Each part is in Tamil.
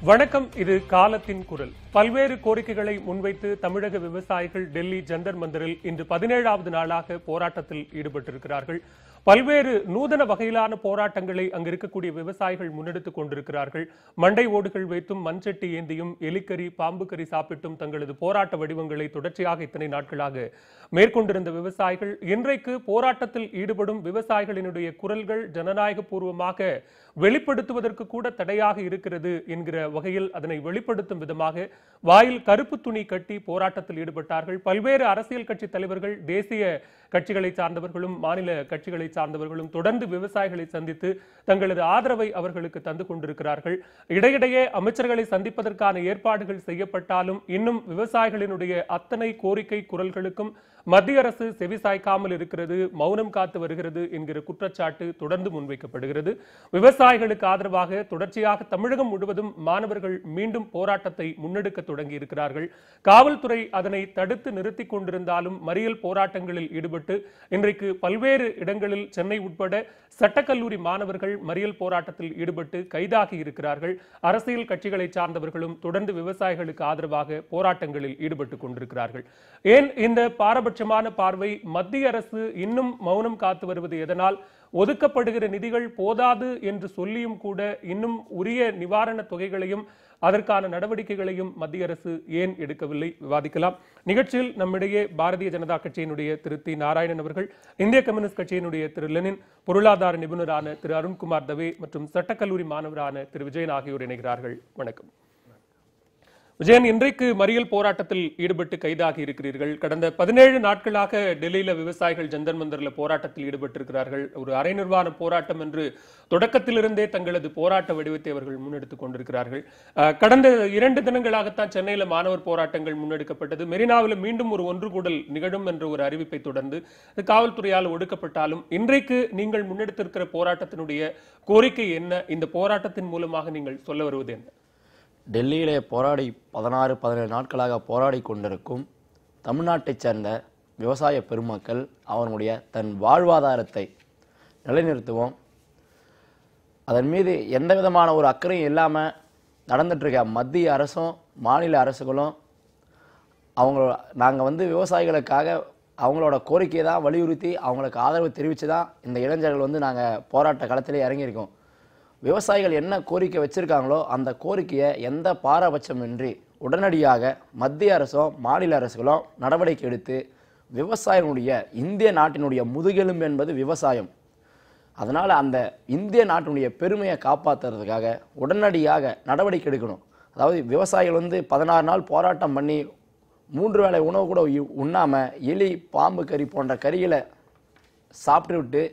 வணக்கம். இது காலத்தின் குரல். பல்வேறு கோரிக்கைகளை முன்வைத்து தமிழக விவசாயிகள் டெல்லி ஜந்தர் மந்தரில் இன்று 17வது நாளாக போராட்டத்தில் ஈடுபட்டிருக்கிறார்கள். பல்வேறு நூதன வகையிலான போராட்டங்களை அங்கு இருக்கக்கூடிய விவசாயிகள் முன்னெடுத்துக் கொண்டிருக்கிறார்கள். மண்டை ஓடுகள் வைத்தும் மண்சட்டி ஏந்தியும் எலிக்கறி பாம்பு கறி சாப்பிட்டும் தங்களது போராட்ட வடிவங்களை தொடர்ச்சியாக இத்தனை நாட்களாக மேற்கொண்டிருந்த விவசாயிகள் இன்றைக்கு போராட்டத்தில் ஈடுபடும் விவசாயிகளினுடைய குரல்கள் ஜனநாயக பூர்வமாக வெளிப்படுத்துவதற்கு கூட தடையாக இருக்கிறது என்கிற வகையில் அதனை வெளிப்படுத்தும் விதமாக வாயில் கருப்பு துணி கட்டி போராட்டத்தில் ஈடுபட்டார்கள். பல்வேறு அரசியல் கட்சி தலைவர்கள், தேசிய கட்சிகளை சார்ந்தவர்களும் மாநில கட்சிகளை சார்ந்தவர்களும் தொடர்ந்து விவசாயிகளை சந்தித்து தங்களது ஆதரவை அவர்களுக்கு தந்து கொண்டிருக்கிறார்கள். இடையிடையே அமைச்சர்களை சந்திப்பதற்கான ஏற்பாடுகள் செய்யப்பட்டாலும் இன்னும் விவசாயிகளினுடைய அத்தனை கோரிக்கை குரல்களுக்கும் மத்திய அரசு செவிசாய்க்காமல் இருக்கிறது, மௌனம் காத்து வருகிறது என்கிற குற்றச்சாட்டு தொடர்ந்து முன்வைக்கப்படுகிறது. விவசாயிகளுக்கு ஆதரவாக தொடர்ச்சியாக தமிழகம் முழுவதும் மாணவர்கள் மீண்டும் போராட்டத்தை முன்னெடுக்க தொடங்கி இருக்கிறார்கள். காவல்துறை அதனை தடுத்து நிறுத்தி கொண்டிருந்தாலும் மறியல் போராட்டங்களில் ஈடுபட்டு இன்றைக்கு பல்வேறு இடங்களில் சென்னை உட்பட சட்டக்கல்லூரி மாணவர்கள் மறியல் போராட்டத்தில் ஈடுபட்டு கைதாகி இருக்கிறார்கள். அரசியல் கட்சிகளை சார்ந்தவர்களும் தொடர்ந்து விவசாயிகளுக்கு ஆதரவாக போராட்டங்களில் ஈடுபட்டுக் கொண்டிருக்கிறார்கள். ஏன் இந்த பாரபட்சமான பார்வை? மத்திய அரசு இன்னும் மௌனம் காத்து வருவது எதனால்? ஒதுக்கப்படுகிற நிதிகள் போதாது என்று சொல்லியும் கூட இன்னும் உரிய நிவாரண தொகைகளையும் அதற்கான நடவடிக்கைகளையும் மத்திய அரசு ஏன் எடுக்கவில்லை? விவாதிக்கலாம். நிகழ்ச்சியில் நம்மிடையே பாரதிய ஜனதா கட்சியினுடைய திரு தி நாராயணன் அவர்கள், இந்திய கம்யூனிஸ்ட் கட்சியினுடைய திரு லெனின், பொருளாதார நிபுணரான திரு அருண்குமார் தவே மற்றும் சட்டக்கல்லூரி மாணவரான திரு விஜயன் ஆகியோர் இணைகிறார்கள். வணக்கம். விஜயன், இன்றைக்கு மறியல் போராட்டத்தில் ஈடுபட்டு கைதாகி இருக்கிறீர்கள். கடந்த 17 நாட்களாக டெல்லியில விவசாயிகள் ஜந்தர் மந்தர்ல போராட்டத்தில் ஈடுபட்டிருக்கிறார்கள். ஒரு அரை நிர்வாண போராட்டம் என்று தொடக்கத்திலிருந்தே தங்களது போராட்ட வடிவத்தை அவர்கள் முன்னெடுத்துக் கொண்டிருக்கிறார்கள். கடந்த 2 தினங்களாகத்தான் சென்னையில மாணவர் போராட்டங்கள் முன்னெடுக்கப்பட்டது. மெரினாவில் மீண்டும் ஒரு ஒன்று கூடல் நிகழும் என்ற ஒரு அறிவிப்பை தொடர்ந்து காவல்துறையால் ஒடுக்கப்பட்டாலும் இன்றைக்கு நீங்கள் முன்னெடுத்திருக்கிற போராட்டத்தினுடைய கோரிக்கை என்ன? இந்த போராட்டத்தின் மூலமாக நீங்கள் சொல்ல வருவது என்ன? டெல்லியிலே போராடி 16-17 நாட்களாக போராடி கொண்டிருக்கும் தமிழ்நாட்டைச் சேர்ந்த விவசாய பெருமக்கள் அவர்களுடைய தன் வாழ்வாதாரத்தை நிலைநிறுத்துவோம், அதன் மீது எந்த விதமான ஒரு அக்கறையும் இல்லாமல் நடந்துட்டு இருக்க மத்திய அரசும் மாநில அரசுகளும் நாங்கள் விவசாயிகளுக்காக அவங்களோட கோரிக்கையை தான் வலியுறுத்தி அவங்களுக்கு ஆதரவு தெரிவித்து தான் இந்த இளைஞர்கள் நாங்கள் போராட்ட களத்திலே இறங்கியிருக்கோம். விவசாயிகள் என்ன கோரிக்கை வச்சிருக்காங்களோ அந்த கோரிக்கையை எந்த பாரபட்சமின்றி உடனடியாக மத்திய அரசும் மாநில அரசுகளும் நடவடிக்கை எடுத்து விவசாயிகளுடைய இந்திய நாட்டினுடைய முதுகெலும்பு என்பது விவசாயம். அதனால் அந்த இந்திய நாட்டினுடைய பெருமையை காப்பாற்றுறதுக்காக உடனடியாக நடவடிக்கை எடுக்கணும். அதாவது விவசாயிகள் 16 நாள் போராட்டம் பண்ணி 3 வேளை உணவு கூட உண்ணாமல் எலி பாம்பு கறி போன்ற கறிகளை சாப்பிட்டு விட்டு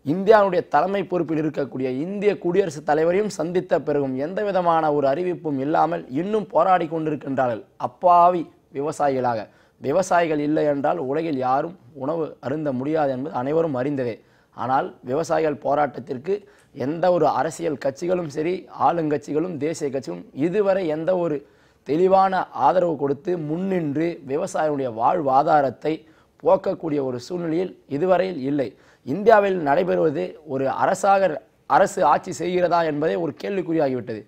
இந்தியாவுடைய தலைமை பொறுப்பில் இருக்கக்கூடிய இந்திய குடியரசுத் தலைவரையும் சந்தித்த பிறகும் எந்த விதமான ஒரு அறிவிப்பும் இல்லாமல் இன்னும் போராடி கொண்டிருக்கின்றார்கள். அப்பாவி விவசாயிகளாக. விவசாயிகள் இல்லை என்றால் உலகில் யாரும் உணவு அருந்த முடியாது என்பது அனைவரும் அறிந்ததே. ஆனால் விவசாயிகள் போராட்டத்திற்கு எந்த ஒரு அரசியல் கட்சிகளும் சரி, ஆளுங்கட்சிகளும் தேசிய கட்சிகளும் இதுவரை எந்த ஒரு தெளிவான ஆதரவு கொடுத்து முன்னின்று விவசாயிகளுடைய வாழ்வாதாரத்தை போக்கக்கூடிய ஒரு சூழ்நிலையில் இதுவரையில் இல்லை. இந்தியாவில் நடைபெறுவது ஒரு அரசு ஆட்சி செய்கிறதா என்பதே ஒரு கேள்விக்குறியாகிவிட்டது.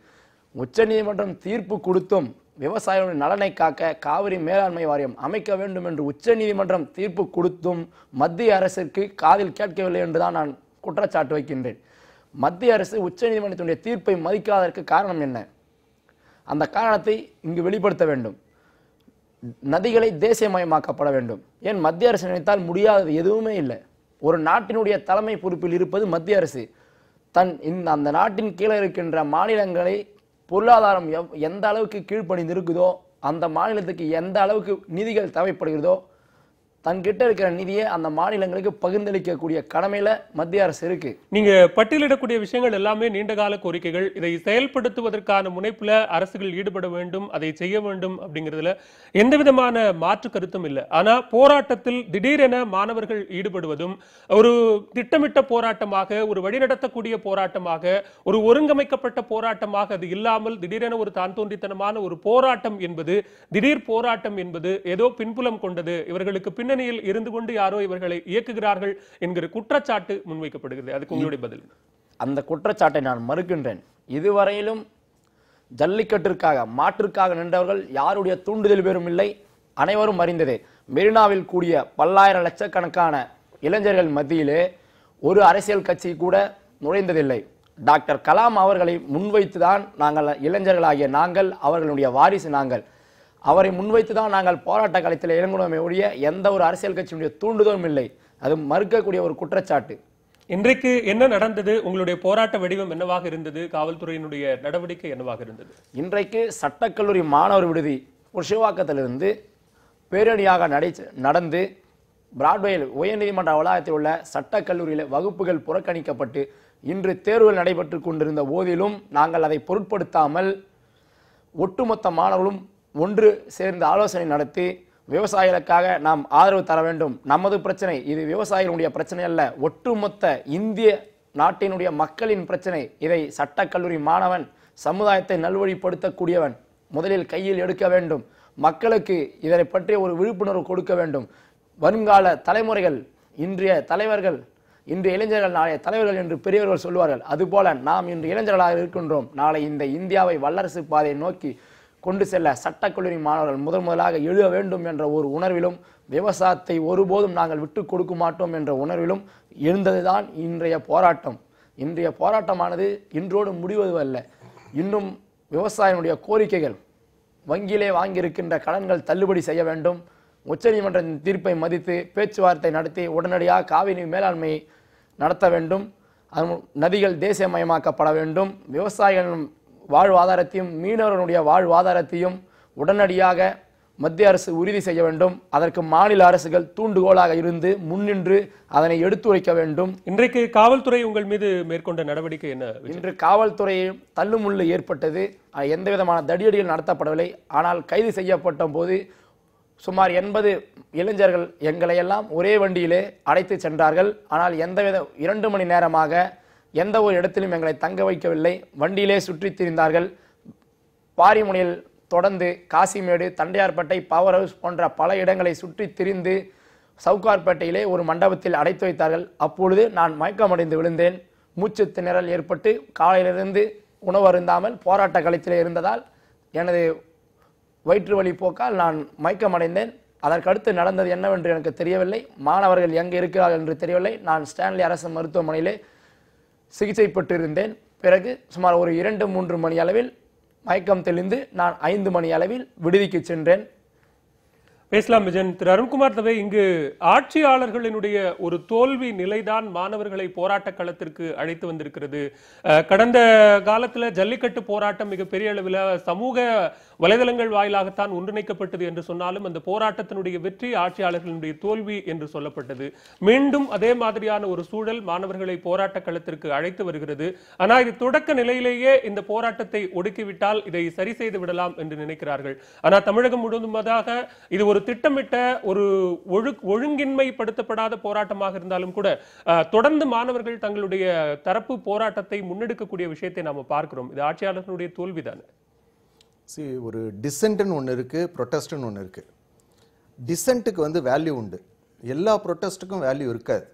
உச்சநீதிமன்றம் தீர்ப்பு கொடுத்தும் விவசாயிகளுடைய நலனை காக்க காவிரி மேலாண்மை வாரியம் அமைக்க வேண்டும் என்று உச்சநீதிமன்றம் தீர்ப்பு கொடுத்தும் மத்திய அரசிற்கு காதில் கேட்கவில்லை என்றுதான் நான் குற்றச்சாட்டு வைக்கின்றேன். மத்திய அரசு உச்சநீதிமன்றத்தினுடைய தீர்ப்பை மதிக்காததற்கு காரணம் என்ன? அந்த காரணத்தை இங்கு வெளிப்படுத்த வேண்டும். நதிகளை தேசியமயமாக்கப்பட வேண்டும். ஏன் மத்திய அரசு நினைத்தால் முடியாதது எதுவுமே இல்லை. ஒரு நாட்டினுடைய தலைமை பொறுப்பில் இருப்பது மத்திய அரசு. அந்த நாட்டின் கீழே இருக்கின்ற மாநிலங்களை பொருளாதாரம் எந்த அளவுக்கு கீழ்ப்பணிந்து இருக்குதோ, அந்த மாநிலத்துக்கு எந்த அளவுக்கு நிதிகள் தேவைப்படுகிறதோ தன்கிட்ட இருக்கிற நிதியை அந்த மாநிலங்களுக்கு பகிர்ந்தளிக்கக்கூடிய கடமையில மத்திய அரசு இருக்கு. நீங்க பட்டியலிடக்கூடிய விஷயங்கள் எல்லாமே நீண்டகால கோரிக்கைகள். இதை செயல்படுத்துவதற்கான முனைப்புல அரசுகள் ஈடுபட வேண்டும், அதை செய்ய வேண்டும் அப்படிங்கிறதுல எந்த விதமான மாற்று கருத்தும் இல்லை. ஆனா போராட்டத்தில் திடீரென மாணவர்கள் ஈடுபடுவதும் ஒரு திட்டமிட்ட போராட்டமாக, ஒரு வழிநடத்தக்கூடிய போராட்டமாக, ஒரு ஒருங்கமைக்கப்பட்ட போராட்டமாக அது இல்லாமல் திடீரென ஒரு தான் தோன்றித்தனமான ஒரு போராட்டம் என்பது, திடீர் போராட்டம் என்பது ஏதோ பின்புலம் கொண்டது, இவர்களுக்கு பின்னணியில் இருந்து கொண்டு யாரோ இவர்களை இயக்குகிறார்கள் என்கிற குற்றச்சாட்டு முன்வைக்கப்படுகிறது. அதுக்கு உங்களுடைய பதில்? அந்த குற்றச்சாட்டை நான் மறுக்கின்றேன். இதுவரையிலும் ஜல்லிக்கட்டிற்காக மாற்றிற்காக நின்றவர்கள் யாருடைய தூண்டுதல் பேரும் இல்லை, அனைவரும் அறிந்ததே. மெரினாவில் கூடிய பல்லாயிரம் லட்சக்கணக்கான இளைஞர்கள் மத்தியிலே ஒரு அரசியல் கட்சி கூட நுழைந்ததில்லை. டாக்டர் கலாம் அவர்களை முன்வைத்துதான் நாங்கள் இளைஞர்களாகிய நாங்கள், அவர்களுடைய வாரிசு நாங்கள், அவரை முன்வைத்துதான் நாங்கள் போராட்ட களத்தில் இறங்கணுமே ஒழிய எந்த ஒரு அரசியல் கட்சியினுடைய தூண்டுதலும் இல்லை. அது மறுக்கக்கூடிய ஒரு குற்றச்சாட்டு. இன்றைக்கு என்ன நடந்தது? உங்களுடைய போராட்ட வடிவம் என்னவாக இருந்தது? காவல்துறையினுடைய நடவடிக்கை என்னவாக இருந்தது? இன்றைக்கு சட்டக்கல்லூரி மாணவர் விடுதி புருஷவாக்கத்திலிருந்து பேரணியாக நடந்து பிராட்வேயில் உயர்நீதிமன்ற வளாகத்தில் உள்ள சட்டக்கல்லூரியில் வகுப்புகள் புறக்கணிக்கப்பட்டு இன்று தேர்வுகள் நடைபெற்று கொண்டிருந்த போதிலும் நாங்கள் அதை பொருட்படுத்தாமல் ஒட்டுமொத்த மாணவர்களும் ஒன்று சேர்ந்து ஆலோசனை நடத்தி விவசாயிகளுக்காக நாம் ஆதரவு தர வேண்டும். நமது பிரச்சனை இது விவசாயிகளுடைய பிரச்சனை அல்ல, ஒட்டுமொத்த இந்திய நாட்டினுடைய மக்களின் பிரச்சனை. இதை சட்டக்கல்லூரி மாணவன் சமுதாயத்தை நல்வழிப்படுத்தக்கூடியவன் முதலில் கையில் எடுக்க வேண்டும். மக்களுக்கு இதனை பற்றிய ஒரு விழிப்புணர்வு கொடுக்க வேண்டும். வருங்கால தலைமுறைகள், இன்றைய தலைவர்கள், இன்றைய இளைஞர்கள் நாளைய தலைவர்கள் என்று பெரியவர்கள் சொல்வார்கள். அதுபோல நாம் இன்று இளைஞர்களாக இருக்கின்றோம். நாளை இந்த இந்தியாவை வல்லரசு பாதையை நோக்கி கொண்டு செல்ல சட்டக்கல்லூரி மாணவர்கள் முதலாக எழுத வேண்டும் என்ற ஒரு உணர்விலும், விவசாயத்தை ஒருபோதும் நாங்கள் விட்டு கொடுக்க மாட்டோம் என்ற உணர்விலும் எழுந்ததுதான் இன்றைய போராட்டம். இன்றைய போராட்டமானது இன்றோடு முடிவதுவல்ல. இன்னும் விவசாயினுடைய கோரிக்கைகள், வங்கியிலே வாங்கியிருக்கின்ற கடன்கள் தள்ளுபடி செய்ய வேண்டும், உச்சநீதிமன்றத்தின் தீர்ப்பை மதித்து பேச்சுவார்த்தை நடத்தி உடனடியாக காவிரி மேலாண்மை நடத்த வேண்டும், நதிகள் தேசியமயமாக்கப்பட வேண்டும், விவசாயிகளின் வாழ்வாதாரத்தையும் மீனவர்களுடைய வாழ்வாதாரத்தையும் உடனடியாக மத்திய அரசு உறுதி செய்ய வேண்டும். அதற்கு மாநில அரசுகள் தூண்டுகோலாக இருந்து முன்னின்று அதனை எடுத்துரைக்க வேண்டும். இன்றைக்கு காவல்துறை உங்கள் மீது மேற்கொண்ட நடவடிக்கை என்ன? இன்று காவல்துறை தள்ளுமுள்ளு ஏற்பட்டது. எந்த விதமான தடியடிகள் நடத்தப்படவில்லை. ஆனால் கைது செய்யப்பட்ட போது சுமார் 80 இளைஞர்கள் எங்களை எல்லாம் ஒரே வண்டியிலே அழைத்து சென்றார்கள். ஆனால் 2 மணி நேரமாக எந்த ஒரு இடத்திலும் எங்களை தங்க வைக்கவில்லை. வண்டியிலே சுற்றி திரிந்தார்கள். பாரிமுனையில் தொடர்ந்து காசிமேடு, தண்டையார்பேட்டை, பவர் ஹவுஸ் போன்ற பல இடங்களை சுற்றி திரிந்து சவுகார்பேட்டையிலே ஒரு மண்டபத்தில் அடைத்து வைத்தார்கள். அப்பொழுது நான் மயக்கமடைந்து விழுந்தேன். மூச்சு திணறல் ஏற்பட்டு காலையிலிருந்து உணவு அருந்தாமல் போராட்ட களத்திலே இருந்ததால் எனது வயிற்று வலி போக்கால் நான் மயக்கமடைந்தேன். அதற்கடுத்து நடந்தது என்னவென்று எனக்கு தெரியவில்லை. மாணவர்கள் எங்கே இருக்கிறார்கள் என்று தெரியவில்லை. நான் ஸ்டான்லி அரசு மருத்துவமனையிலே சிகிச்சை பெற்றிருந்தேன். பிறகு சுமார் ஒரு 2-3 மணி அளவில் மயக்கம் தெளிந்து நான் 5 மணி அளவில் விடுதிக்கு சென்றேன். பேசலாம் விஜயன். திரு அருண்குமார் தவே, இங்கு ஆட்சியாளர்களினுடைய ஒரு தோல்வி நிலைதான் மாணவர்களை போராட்ட களத்திற்கு அழைத்து வந்திருக்கிறது. கடந்த காலத்துல ஜல்லிக்கட்டு போராட்டம் மிகப்பெரிய அளவில் சமூக வலைதளங்கள் வாயிலாகத்தான் ஒன்றிணைக்கப்பட்டது என்று சொன்னாலும் அந்த போராட்டத்தினுடைய வெற்றி ஆட்சியாளர்களுடைய தோல்வி என்று சொல்லப்பட்டது. மீண்டும் அதே மாதிரியான ஒரு சூழல் மாணவர்களை போராட்ட களத்திற்கு அழைத்து வருகிறது. ஆனால் இது தொடக்க நிலையிலேயே இந்த போராட்டத்தை ஒடுக்கிவிட்டால் இதை சரி செய்து விடலாம் என்று நினைக்கிறார்கள். ஆனால் தமிழகம் முழுவதுமாக இது ஒரு திட்டமிட்ட ஒரு ஒழுங்கின்மைப்படுத்தப்படாத போராட்டமாக இருந்தாலும் கூட தொடர்ந்து மாணவர்கள் தங்களுடைய தரப்பு போராட்டத்தை முன்னெடுக்கக்கூடிய விஷயத்தை நாம பார்க்கிறோம். இது ஆட்சியாளர்களுடைய தோல்விதானே? ஒரு டிசென்ட்னு ஒன்று இருக்குது, ப்ரொட்டஸ்ட்னு ஒன்று இருக்குது. டிசென்ட்டுக்கு வந்து வேல்யூ உண்டு, எல்லா ப்ரொட்டஸ்ட்டுக்கும் வேல்யூ இருக்காது.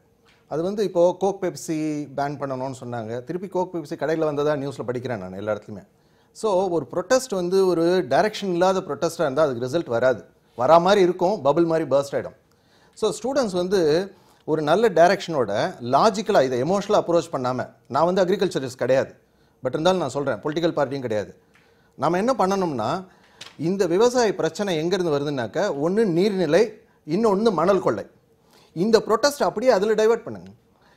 அது இப்போது கோக் பெப்சி பேன் பண்ணணும்னு சொன்னாங்க. திருப்பி கோக் பெப்சி கடையில் வந்ததாக நியூஸில் படிக்கிறேன் நான் எல்லா இடத்துலையுமே. ஸோ ஒரு ப்ரொட்டஸ்ட் ஒரு டைரக்ஷன் இல்லாத ப்ரொட்டஸ்ட்டாக இருந்தால் அதுக்கு ரிசல்ட் வராது. வரா மாதிரி இருக்கும், பபிள் மாதிரி பர்ஸ்ட் ஆகிடும். ஸோ ஸ்டூடெண்ட்ஸ் ஒரு நல்ல டைரக்ஷனோட லாஜிக்கலாக இதை எமோஷனலாக அப்ரோச் பண்ணாமல், நான் அக்ரிகல்ச்சரிஸ்ட் கிடையாது, பட் இருந்தாலும் நான் சொல்கிறேன், பொலிட்டிக்கல் பார்ட்டியும் கிடையாது. நம்ம என்ன பண்ணணும்னா, இந்த விவசாய பிரச்சனை எங்கேருந்து வருதுன்னாக்கா, ஒன்று நீர்நிலை, இன்னொன்று மணல் கொள்ளை. இந்த ப்ரொட்டஸ்ட் அப்படியே அதில் டைவர்ட் பண்ணுங்க.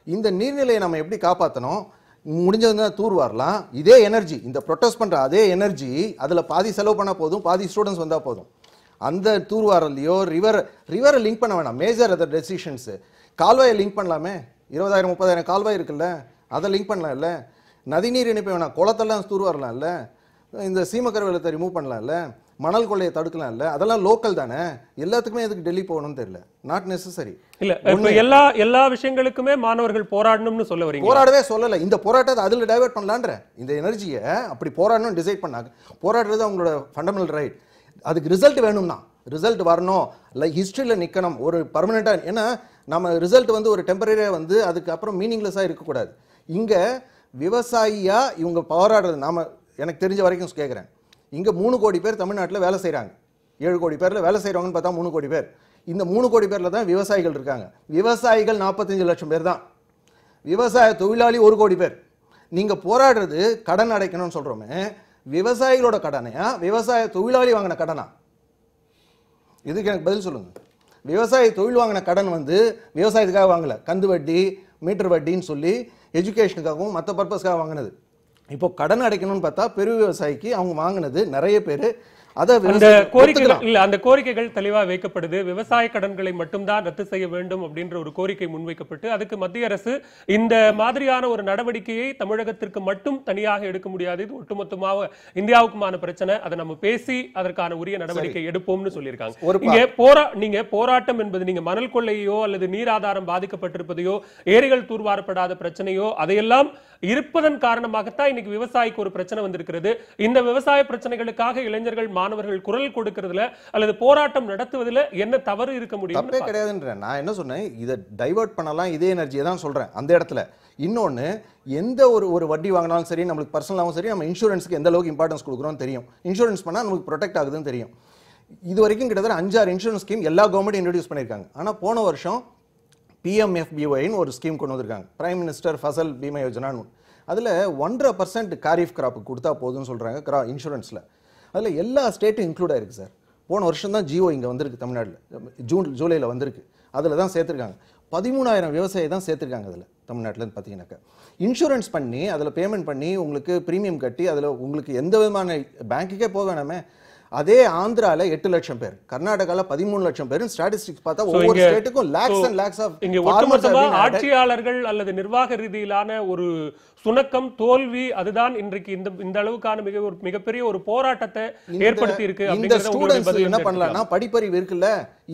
இந்த நீர்நிலையை நம்ம எப்படி காப்பாற்றணும், முடிஞ்சதுன்னா தூர் வரலாம். இதே எனர்ஜி, இந்த ப்ரொட்டஸ்ட் பண்ணுற அதே எனர்ஜி அதில் பாதி செலவு பண்ணால் போதும், பாதி ஸ்டூடெண்ட்ஸ் வந்தால் போதும். அந்த தூர்வாரலையோ ரிவரை லிங்க் பண்ண வேணாம். மேஜர் அதர் டெசிஷன்ஸு, கால்வாயை லிங்க் பண்ணலாமே, 20,000-30,000 கால்வாய் இருக்குல்ல, அதை லிங்க் பண்ணலாம்ல. நதிநீர் இணைப்பு வேணாம், குளத்தெல்லாம் தூர்வாரலாம்ல, இந்த சீமக்கருவேலத்தை ரிமூவ் பண்ணலாம்ல, மணல் கொள்ளையை தடுக்கலாம்ல. அதெல்லாம் லோக்கல் தானே. எல்லாத்துக்குமே எதுக்கு டெல்லி போகணும்னு தெரியல. Not necessary. இல்ல, எல்லா விஷயங்களுக்குமே மாணவர்கள் போராடணும்னு சொல்ல வரீங்க? போராடவே சொல்லல. இந்த போராட்டத்தை அதுல டைவர்ட் பண்ணலான்ற இந்த எனர்ஜியை அப்படி போராடணும் டிசைட் பண்ணாங்க. போராடுறது அவங்களோட ஃபண்டமெண்டல் ரைட். அதுக்கு ரிசல்ட் வேணும்னா, ரிசல்ட் வரணும், லைக் ஹிஸ்ட்ரியில் நிற்கணும், ஒரு பர்மனெண்ட்டாக. ஏன்னா நம்ம ரிசல்ட் ஒரு டெம்பரரியாக அதுக்கப்புறம் மீனிங்லெஸ்ஸாக இருக்கக்கூடாது. இங்கே விவசாயியாக இவங்க போராடுறது, நாம் எனக்கு தெரிஞ்ச வரைக்கும் கேட்குறேன். இங்கே 3 கோடி பேர் தமிழ்நாட்டில் வேலை செய்கிறாங்க. 7 கோடி பேரில் வேலை செய்கிறவங்கன்னு பார்த்தா 3 கோடி பேர். இந்த 3 கோடி பேரில் தான் விவசாயிகள் இருக்காங்க. விவசாயிகள் 45 லட்சம் பேர் தான். விவசாய தொழிலாளி 1 கோடி பேர். நீங்கள் போராடுறது கடன் அடைக்கணும்னு சொல்கிறோமே, விவசாயிகளோட கடனையா விவசாய தொழிலாளி வாங்கின கடனா? இதுக்கு எனக்கு பதில் சொல்லுங்க. விவசாய தொழில் வாங்கின கடன் வந்து விவசாயத்துக்காக வாங்கல, கந்து வட்டி மீட்டர் வட்டின்னு சொல்லி எஜுகேஷனுக்காகவும் மற்ற பர்பஸ்க்காக வாங்கினது. இப்போ கடன் அடைக்கணும்னு பார்த்தா பெரு விவசாயிக்கு அவங்க வாங்கினது நிறைய பேர் அந்த கோரிக்கைகள் இல்ல, அந்த கோரிக்கைகள் தெளிவா வைக்கப்படுது. விவசாய கடன்களை மட்டும்தான் ரத்து செய்ய வேண்டும் அப்படின்ற ஒரு கோரிக்கை முன்வைக்கப்பட்டு அதுக்கு மத்திய அரசு இந்த மாதிரியான ஒரு நடவடிக்கையை தமிழகத்திற்கு மட்டும் தனியாக எடுக்க முடியாது, இது ஒட்டுமொத்தமாக இந்தியாவுக்குமான பிரச்சனை, அதை நம்ம பேசி அதற்கான உரிய நடவடிக்கை எடுப்போம்னு சொல்லியிருக்காங்க. நீங்க போராட்டம் என்பது நீங்க மணல் கொள்ளையோ அல்லது நீர் ஆதாரம் பாதிக்கப்பட்டிருப்பதையோ ஏரிகள் தூர்வாரப்படாத பிரச்சனையோ அதையெல்லாம் இருப்பதன் காரணமாகத்தான் இன்னைக்கு விவசாயிக்கு ஒரு பிரச்சனை வந்திருக்கிறது. இந்த விவசாய பிரச்சனைகளுக்காக இளைஞர்கள் மாணவர்கள் குரல் கொடுக்கிறதுல அல்லது போராட்டம் நடத்துவதில் என்ன தவறு இருக்க முடியும்? தப்பே கிடையாதுன்றேன். நான் என்ன சொன்னேன், இதை டைவர்ட் பண்ணலாம், இதே எனர்ஜியை தான் சொல்றேன் அந்த இடத்துல. இன்னொன்று, எந்த ஒரு வட்டி வாங்கினாலும் சரி, நம்மளுக்கு பர்சனலாகவும் சரி, நம்ம இன்சூரன்ஸ்க்கு எந்த அளவுக்கு இம்பார்ட்டன்ஸ் கொடுக்குறோம் தெரியும். இன்சூரன்ஸ் பண்ணால் நமக்கு ப்ரொடெக்ட் ஆகுதுன்னு தெரியும். இது வரைக்கும் கிட்டத்தட்ட 5-6 இன்சூரன்ஸ் ஸ்கீம் எல்லா கவர்மெண்ட்டும் இன்ட்ரடியூஸ் பண்ணியிருக்காங்க. ஆனால் போன வருஷம் PMFBYன்னு ஒரு ஸ்கீம் கொண்டு வந்திருக்காங்க, பிரைம் மினிஸ்டர் ஃபசல் பீமா யோஜனான்னு. அதில் 1.5% காரிஃப் கிராப்புக்கு கொடுத்தா போதும்னு சொல்கிறாங்க இன்சூரன்ஸில். அதில் எல்லா ஸ்டேட்டும் இன்க்ளூட் ஆயிருக்கு சார். போன வருஷம் தான் ஜியோ இங்கே வந்திருக்கு தமிழ்நாட்டில், ஜூலையில் வந்திருக்கு. அதில் தான் சேர்த்துருக்காங்க. 13,000 விவசாயி தான் சேர்த்துருக்காங்க அதில் தமிழ்நாட்டில். பார்த்தீங்கன்னாக்கா இன்சூரன்ஸ் பண்ணி அதில் பேமெண்ட் பண்ணி உங்களுக்கு ப்ரீமியம் கட்டி அதில் உங்களுக்கு எந்த விதமான பேங்க்குக்கே போக வேணாமே. அதே ஆந்திரால 8 லட்சம் பேர், கர்நாடகால 13 லட்சம் பேர். ஸ்டாட்டிஸ்டிக்ஸ் பார்த்தா ஒவ்வொரு ஸ்டேட்டுக்கும் லாக்ஸ் அண்ட் லாக்ஸ் ஆஃப் ஆட்சியாளர்கள் அல்லது நிர்வாக ரீதியிலான ஒரு சுணக்கம் தோல்வி அதுதான் இன்றைக்கு இந்த அளவுக்கான மிகப்பெரிய ஒரு போராட்டத்தை ஏற்படுத்தி இருக்கு. இந்த ஸ்டூடண்ட்ஸ் என்ன பண்ணலாம்னா, படிப்பறிவு இருக்குல்ல,